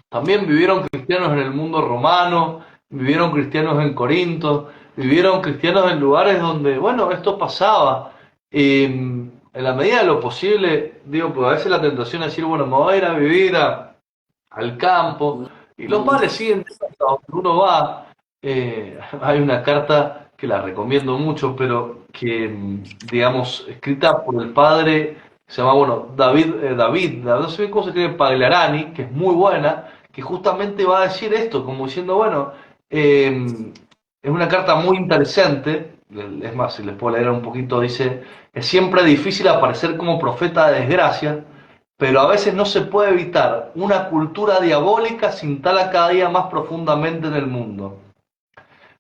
También vivieron cristianos en el mundo romano, vivieron cristianos en Corinto, vivieron cristianos en lugares donde, bueno, esto pasaba. En la medida de lo posible, digo, pues a veces la tentación es decir, bueno, me voy a ir a vivir al campo, y los males siguen a donde uno va. Hay una carta que la recomiendo mucho, pero que, digamos, escrita por el padre, se llama, bueno, David, no sé bien cómo se escribe, Pagliarani, que es muy buena, que justamente va a decir esto, como diciendo, bueno, es una carta muy interesante, es más, si les puedo leer un poquito, dice, es siempre difícil aparecer como profeta de desgracia, pero a veces no se puede evitar una cultura diabólica se instala cada día más profundamente en el mundo.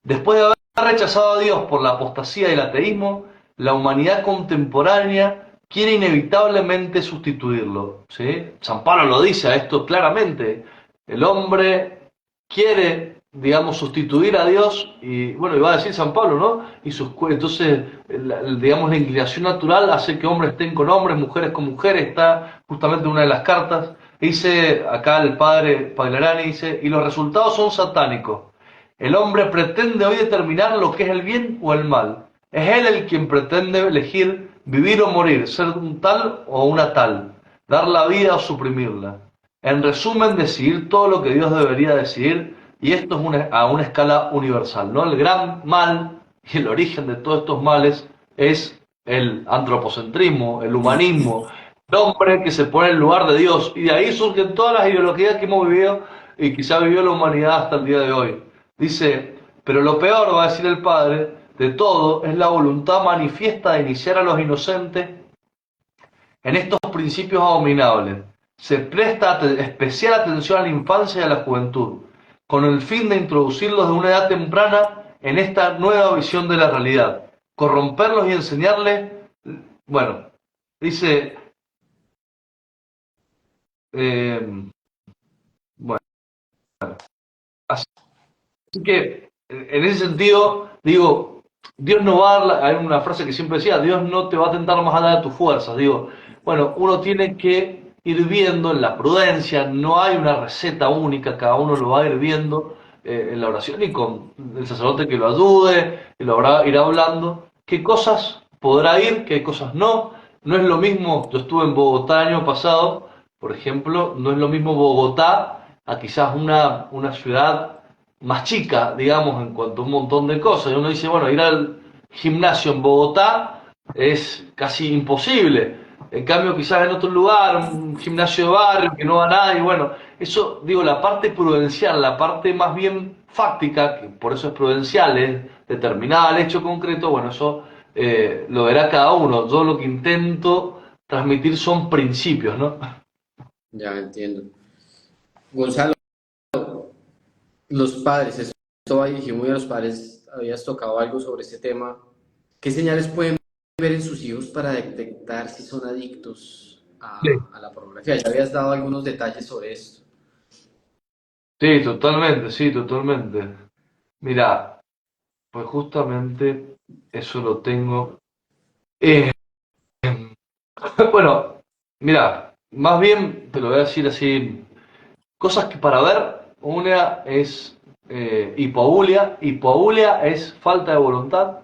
Después de haber rechazado a Dios por la apostasía y el ateísmo, la humanidad contemporánea quiere inevitablemente sustituirlo. ¿Sí? San Pablo lo dice a esto claramente. El hombre quiere, digamos, sustituir a Dios y, bueno, iba a decir San Pablo, ¿no? Entonces, digamos, la inclinación natural hace que hombres estén con hombres, mujeres con mujeres, está justamente en una de las cartas. Dice acá el padre Paglarani, dice, y los resultados son satánicos. El hombre pretende hoy determinar lo que es el bien o el mal. Es él el quien pretende elegir vivir o morir, ser un tal o una tal, dar la vida o suprimirla. En resumen, decidir todo lo que Dios debería decidir, y esto es a una escala universal, ¿no? El gran mal y el origen de todos estos males es el antropocentrismo, el humanismo, el hombre que se pone en lugar de Dios, y de ahí surgen todas las ideologías que hemos vivido y quizá vivió la humanidad hasta el día de hoy. Dice, pero lo peor, va a decir el Padre, de todo es la voluntad manifiesta de iniciar a los inocentes en estos principios abominables. Se presta especial atención a la infancia y a la juventud, con el fin de introducirlos de una edad temprana en esta nueva visión de la realidad, corromperlos y enseñarles, bueno, dice, eh, bueno, así que en ese sentido, digo, Dios no va a dar, hay una frase que siempre decía, Dios no te va a tentar más allá de tus fuerzas. Digo, bueno, uno tiene que ir viendo en la prudencia, no hay una receta única, cada uno lo va a ir viendo en la oración y con el sacerdote que lo ayude, y lo irá hablando, qué cosas podrá ir, qué cosas no. No es lo mismo, yo estuve en Bogotá el año pasado, por ejemplo, no es lo mismo Bogotá a quizás una ciudad más chica, digamos, en cuanto a un montón de cosas. Y uno dice, bueno, ir al gimnasio en Bogotá es casi imposible. En cambio, quizás en otro lugar, un gimnasio de barrio que no va nadie, bueno, eso, digo, la parte prudencial, la parte más bien fáctica, que por eso es prudencial, es determinada al hecho concreto, bueno, eso lo verá cada uno. Yo lo que intento transmitir son principios, ¿no? Ya entiendo. Gonzalo, los padres, esto va dirigido muy a los padres, habías tocado algo sobre este tema. ¿Qué señales pueden ver en sus hijos para detectar si son adictos Sí, a la pornografía? Ya habías dado algunos detalles sobre esto. sí, totalmente, sí, totalmente. Mira, pues justamente eso lo tengo. Eh, bueno, mira, más bien te lo voy a decir así. Cosas que para ver, una es hipoulia. Hipoulia es falta de voluntad.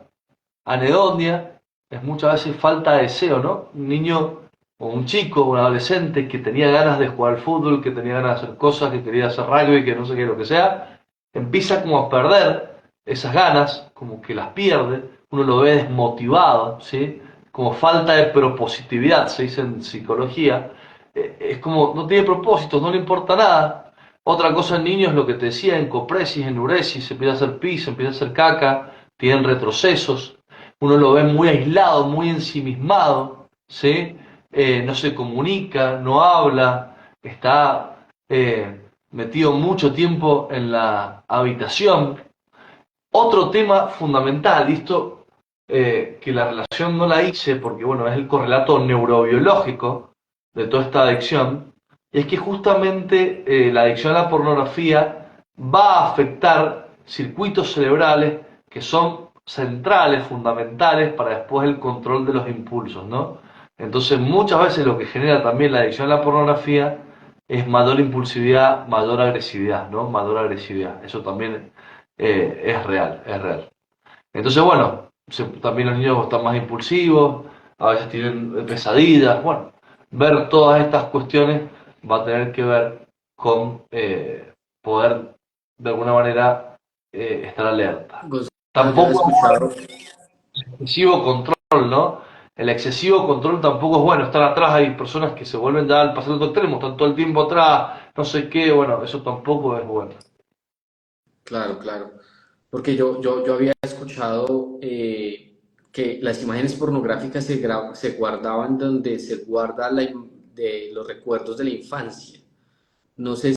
Anedonia es muchas veces falta de deseo, ¿no? Un niño o un chico, un adolescente que tenía ganas de jugar al fútbol, que tenía ganas de hacer cosas, que quería hacer rugby, que no sé qué, lo que sea, empieza como a perder esas ganas, como que las pierde, uno lo ve desmotivado, ¿sí? Como falta de propositividad, se dice en psicología. Es como no tiene propósitos, no le importa nada. Otra cosa en niños es lo que te decía, en copresis, en uresis, se empieza a hacer pis, se empieza a hacer caca, tienen retrocesos, uno lo ve muy aislado, muy ensimismado, ¿sí? No se comunica, no habla, está metido mucho tiempo en la habitación. Otro tema fundamental, y esto que la relación no la hice porque bueno, es el correlato neurobiológico de toda esta adicción, es que justamente la adicción a la pornografía va a afectar circuitos cerebrales que son centrales, fundamentales para después el control de los impulsos, ¿no? Entonces muchas veces lo que genera también la adicción a la pornografía es mayor impulsividad, mayor agresividad, ¿no? Mayor agresividad. Eso también es real, es real. Entonces, bueno, también los niños están más impulsivos, a veces tienen pesadillas, bueno, ver todas estas cuestiones va a tener que ver con poder de alguna manera estar alerta. Gonzalo, yo había Tampoco escuchado, excesivo control, ¿no? El excesivo control tampoco es bueno, estar atrás, hay personas que se vuelven ya al pasar otro extremo, están todo el tiempo atrás, no sé qué, bueno, eso tampoco es bueno. claro, claro, porque yo había escuchado que las imágenes pornográficas se guardaban donde se guarda de los recuerdos de la infancia. No sé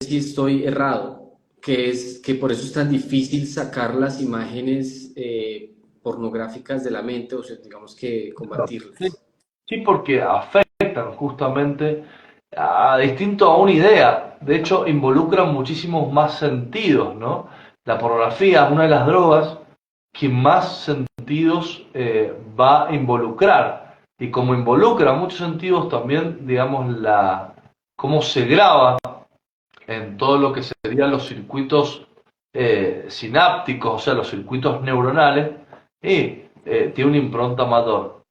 si estoy errado, que es que por eso es tan difícil sacar las imágenes pornográficas de la mente, o sea, digamos que Sí, combatirlas. sí, porque afectan justamente a distinto a una idea. De hecho, involucran muchísimos más sentidos, ¿no? La pornografía es una de las drogas que más sentidos va a involucrar. Y como involucra muchos sentidos, también, digamos, cómo se graba en todo lo que serían los circuitos sinápticos, o sea, los circuitos neuronales, y tiene una impronta mayor.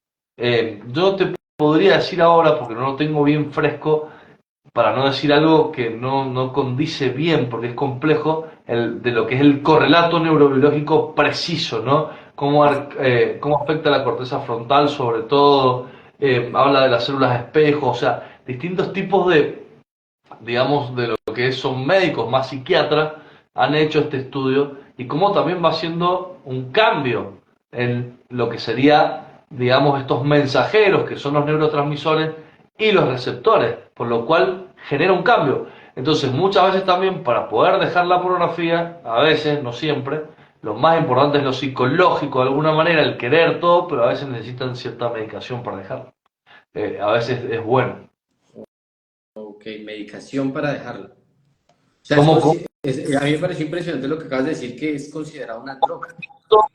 Yo te podría decir ahora, porque no lo tengo bien fresco, para no decir algo que no condice bien, porque es complejo, de lo que es el correlato neurobiológico preciso, ¿no? Cómo afecta la corteza frontal, sobre todo, habla de las células espejo, o sea, distintos tipos de, digamos, de lo que son médicos, más psiquiatras, han hecho este estudio y cómo también va haciendo un cambio en lo que sería, digamos, estos mensajeros que son los neurotransmisores y los receptores, por lo cual genera un cambio. Entonces, muchas veces también para poder dejar la pornografía, a veces, no siempre, lo más importante es lo psicológico, de alguna manera, el querer todo, pero a veces necesitan cierta medicación para dejarlo. A veces es bueno. Ok, medicación para dejarlo. O sea, ¿Cómo, a mí me pareció impresionante lo que acabas de decir, que es considerado una droga.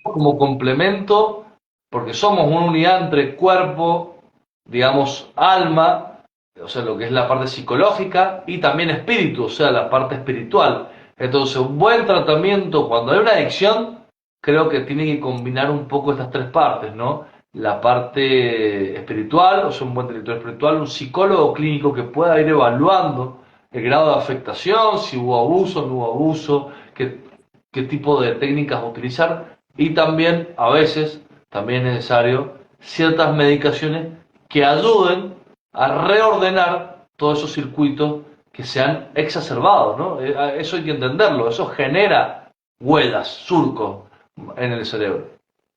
como complemento, porque somos una unidad entre cuerpo, digamos, alma, o sea, lo que es la parte psicológica, y también espíritu, o sea, la parte espiritual. Entonces, un buen tratamiento, cuando hay una adicción, creo que tiene que combinar un poco estas tres partes, ¿no? La parte espiritual, o sea, un buen director espiritual, un psicólogo clínico que pueda ir evaluando el grado de afectación, si hubo abuso, no hubo abuso, qué tipo de técnicas utilizar y también a veces también es necesario ciertas medicaciones que ayuden a reordenar todos esos circuitos que se han exacerbado, ¿no? Eso hay que entenderlo, eso genera huellas, surcos en el cerebro,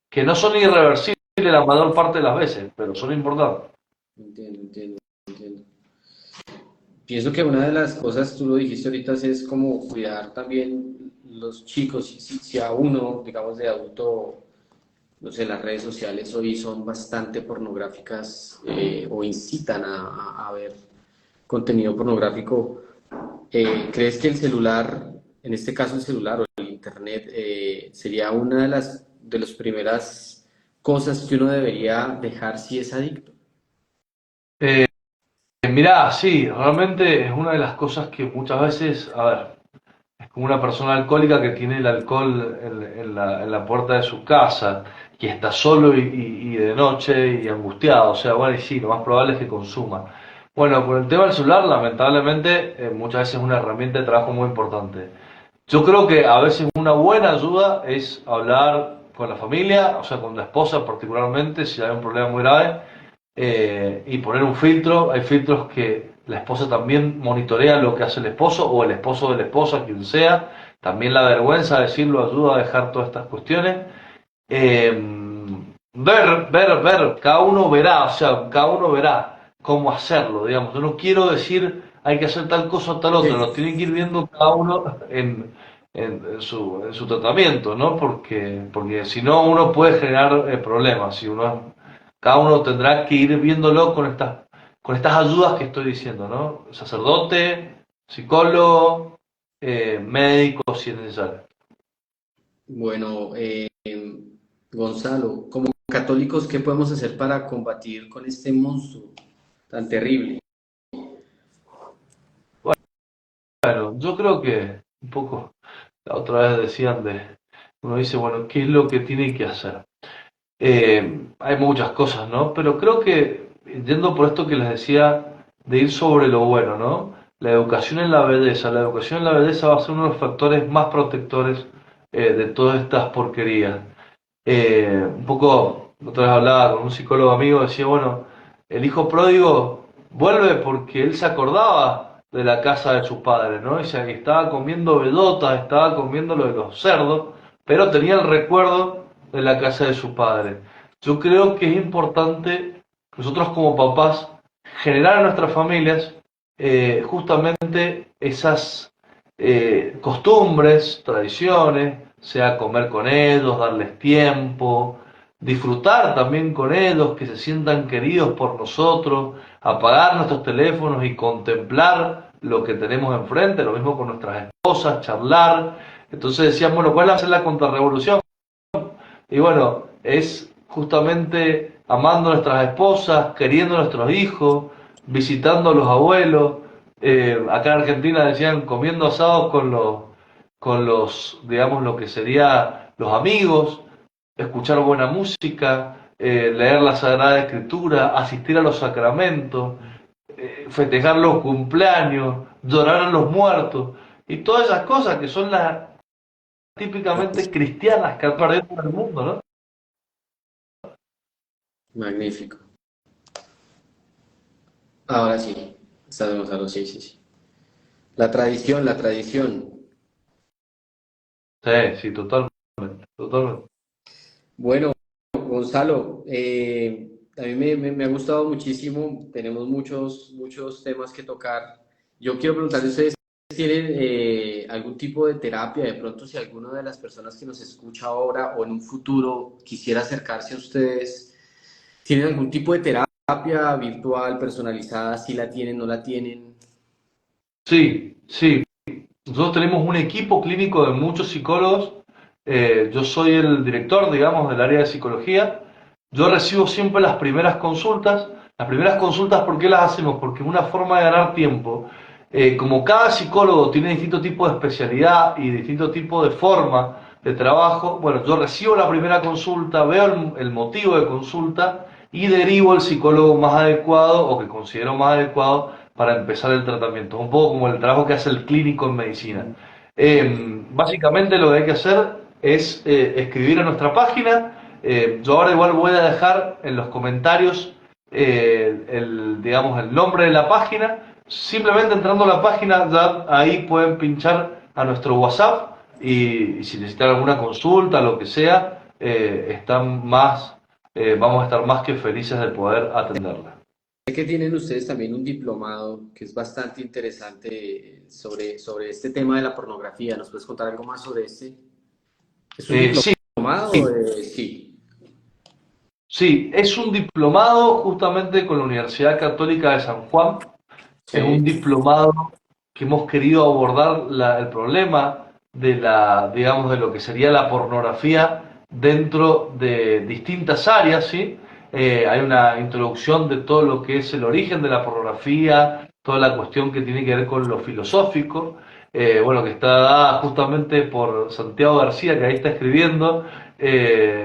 que no son irreversibles la mayor parte de las veces, pero son importantes. Entiendo, entiendo, entiendo. Pienso que una de las cosas, tú lo dijiste ahorita, es como cuidar también los chicos, si a uno, digamos, de adulto no sé, las redes sociales hoy son bastante pornográficas o incitan a ver contenido pornográfico. ¿Crees que el celular, en este caso el celular o el internet, sería una de las primeras cosas que uno debería dejar si es adicto? Eh, Mirá, sí, realmente es una de las cosas que muchas veces, a ver, es como una persona alcohólica que tiene el alcohol en la puerta de su casa y está solo y de noche y angustiado. O sea, bueno, y sí, lo más probable es que consuma. Bueno, con el tema del celular, lamentablemente, muchas veces es una herramienta de trabajo muy importante. Yo creo que a veces una buena ayuda es hablar con la familia, o sea, con la esposa particularmente, si hay un problema muy grave, y poner un filtro. Hay filtros que la esposa también monitorea lo que hace el esposo o el esposo de la esposa, quien sea. También la vergüenza de decirlo ayuda a dejar todas estas cuestiones. Eh, ver, cada uno verá, o sea, cada uno verá cómo hacerlo, digamos. Yo no quiero decir hay que hacer tal cosa o tal otra, lo Sí. tienen que ir viendo cada uno en su tratamiento, ¿no? Porque si no uno puede generar problemas, si uno, cada uno tendrá que ir viéndolo con estas ayudas que estoy diciendo, ¿no? Sacerdote, psicólogo, médico, si es necesario. Bueno, Gonzalo, como católicos, ¿qué podemos hacer para combatir con este monstruo tan terrible? Bueno, yo creo que un poco, la otra vez decían uno dice, bueno, ¿qué es lo que tiene que hacer? Hay muchas cosas, ¿no? Pero creo que, yendo por esto que les decía, de ir sobre lo bueno, ¿no? La educación en la belleza va a ser uno de los factores más protectores de todas estas porquerías. Un poco, otra vez hablaba con un psicólogo amigo, decía, bueno, el hijo pródigo vuelve porque él se acordaba de la casa de sus padres, ¿no? Y que estaba comiendo bellotas, estaba comiendo lo de los cerdos, pero tenía el recuerdo de la casa de sus padres. Yo creo que es importante nosotros como papás generar en nuestras familias justamente esas costumbres, tradiciones, sea comer con ellos, darles tiempo, disfrutar también con ellos, que se sientan queridos por nosotros, apagar nuestros teléfonos y contemplar lo que tenemos enfrente, lo mismo con nuestras esposas, charlar. Entonces decíamos, bueno, ¿cuál va a ser la contrarrevolución? Y bueno, es justamente amando a nuestras esposas, queriendo a nuestros hijos, visitando a los abuelos. Acá en Argentina decían comiendo asados digamos, lo que sería los amigos, escuchar buena música, leer la Sagrada Escritura, asistir a los sacramentos, festejar los cumpleaños, llorar a los muertos y todas esas cosas que son las típicamente cristianas que han perdido en el mundo, ¿no? Magnífico. Ahora sí, está Gonzalo, sí, sí, sí. La tradición, la tradición. Sí, sí, totalmente, totalmente. Bueno, Gonzalo, a mí me ha gustado muchísimo, tenemos muchos temas que tocar. Yo quiero preguntarle, ¿ustedes tienen algún tipo de terapia? De pronto, si alguna de las personas que nos escucha ahora o en un futuro quisiera acercarse a ustedes, ¿tienen algún tipo de terapia virtual, personalizada? Si la tienen, no la tienen. Sí, sí. Nosotros tenemos un equipo clínico de muchos psicólogos. Yo soy el director, digamos, del área de psicología. Yo recibo siempre las primeras consultas. Las primeras consultas, ¿por qué las hacemos? Porque es una forma de ganar tiempo. Como cada psicólogo tiene distinto tipo de especialidad y distinto tipo de forma de trabajo, bueno, yo recibo la primera consulta, veo el motivo de consulta y derivo al psicólogo más adecuado o que considero más adecuado para empezar el tratamiento. Es un poco como el trabajo que hace el clínico en medicina. Básicamente lo que hay que hacer es escribir a nuestra página. Yo ahora igual voy a dejar en los comentarios digamos, el nombre de la página. Simplemente entrando a la página, ya ahí pueden pinchar a nuestro WhatsApp y si necesitan alguna consulta, lo que sea, vamos a estar más que felices de poder atenderla. Sé que tienen ustedes también un diplomado que es bastante interesante sobre este tema de la pornografía. ¿Nos puedes contar algo más sobre este? ¿Es un Sí, diplomado? Sí. Sí, es un diplomado justamente con la Universidad Católica de San Juan. Es un Sí, diplomado que hemos querido abordar el problema de digamos, de lo que sería la pornografía dentro de distintas áreas, ¿sí? Hay una introducción de todo lo que es el origen de la pornografía, toda la cuestión que tiene que ver con lo filosófico, bueno, que está dada justamente por Santiago García, que ahí está escribiendo.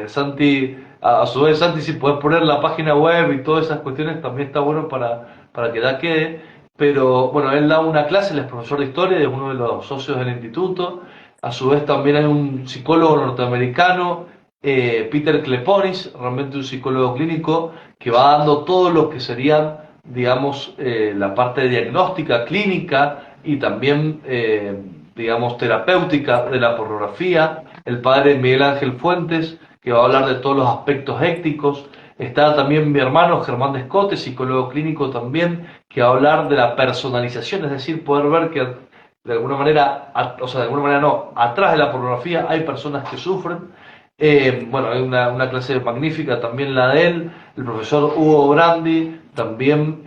Santi, a su vez, Santi, si puedes poner la página web y todas esas cuestiones, también está bueno para que da quede. Pero bueno, él da una clase, él es profesor de historia, es uno de los socios del instituto. A su vez también hay un psicólogo norteamericano, Peter Kleponis, realmente un psicólogo clínico, que va dando todo lo que serían, digamos, la parte diagnóstica, clínica y también, digamos, terapéutica de la pornografía. El padre Miguel Ángel Fuentes, que va a hablar de todos los aspectos éticos. Está también mi hermano Germán Descote, psicólogo clínico también, que va a hablar de la personalización, es decir, poder ver que de alguna manera, o sea, de alguna manera no, atrás de la pornografía hay personas que sufren. Bueno, hay una clase magnífica también la de él, el profesor Hugo Brandi, también,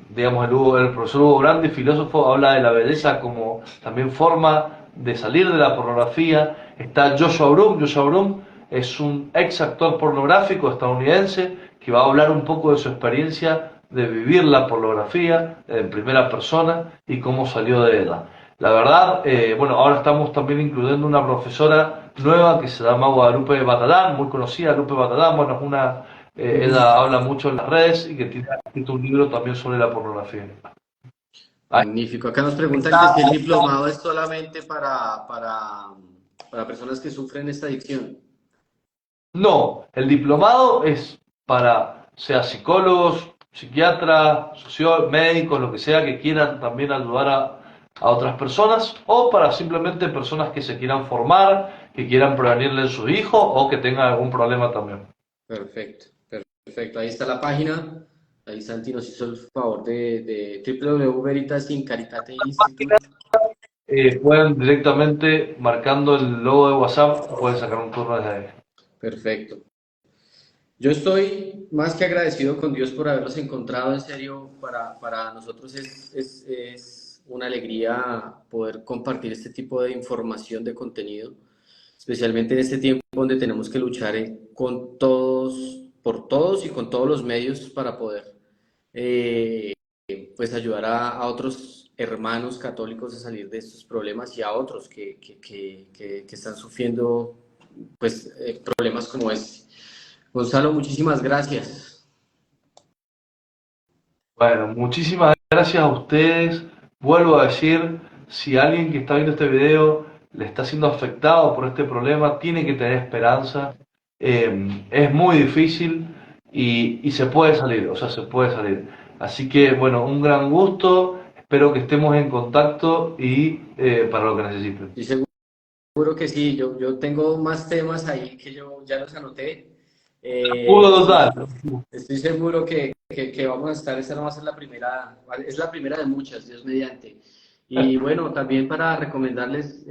digamos, el profesor Hugo Brandi, filósofo, habla de la belleza como también forma de salir de la pornografía. Está Joshua Brum es un ex actor pornográfico estadounidense que va a hablar un poco de su experiencia de vivir la pornografía en primera persona y cómo salió de ella. La verdad, bueno, ahora estamos también incluyendo una profesora nueva que se llama Guadalupe Batalán, muy conocida, Guadalupe Batalán, bueno, es una, ella habla mucho en las redes y que tiene escrito un libro también sobre la pornografía. Ahí magnífico. Acá nos preguntan que está. si el diplomado es solamente para personas que sufren esta adicción. No, el diplomado es para, sea psicólogos, psiquiatras, sociólogos, médicos, lo que sea, que quieran también ayudar a otras personas, o para simplemente personas que se quieran formar, que quieran prevenirle a sus hijos o que tengan algún problema también. Perfecto, perfecto. Ahí está la página. Ahí Santi nos hizo el favor de www.veritas in Caritate Institute. Pueden directamente, marcando el logo de WhatsApp, pueden sacar un turno desde ahí. Perfecto. Yo estoy más que agradecido con Dios por haberlos encontrado, en serio, para nosotros es una alegría poder compartir este tipo de información, de contenido, especialmente en este tiempo donde tenemos que luchar con todos, por todos y con todos los medios para poder eh, pues ayudar a otros hermanos católicos a salir de estos problemas y a otros que están sufriendo pues problemas como este. Gonzalo, muchísimas gracias. Bueno, muchísimas gracias a ustedes. Vuelvo a decir, si alguien que está viendo este video le está siendo afectado por este problema, tiene que tener esperanza. Es muy difícil y se puede salir, o sea, se puede salir. Así que, bueno, un gran gusto. Espero que estemos en contacto y para lo que necesiten. Y seguro que sí, yo tengo más temas ahí que yo ya los anoté. Uno Sí, total. estoy seguro que vamos a estar, esta no va a ser la primera, es la primera de muchas, Dios mediante. Y bueno, también para recomendarles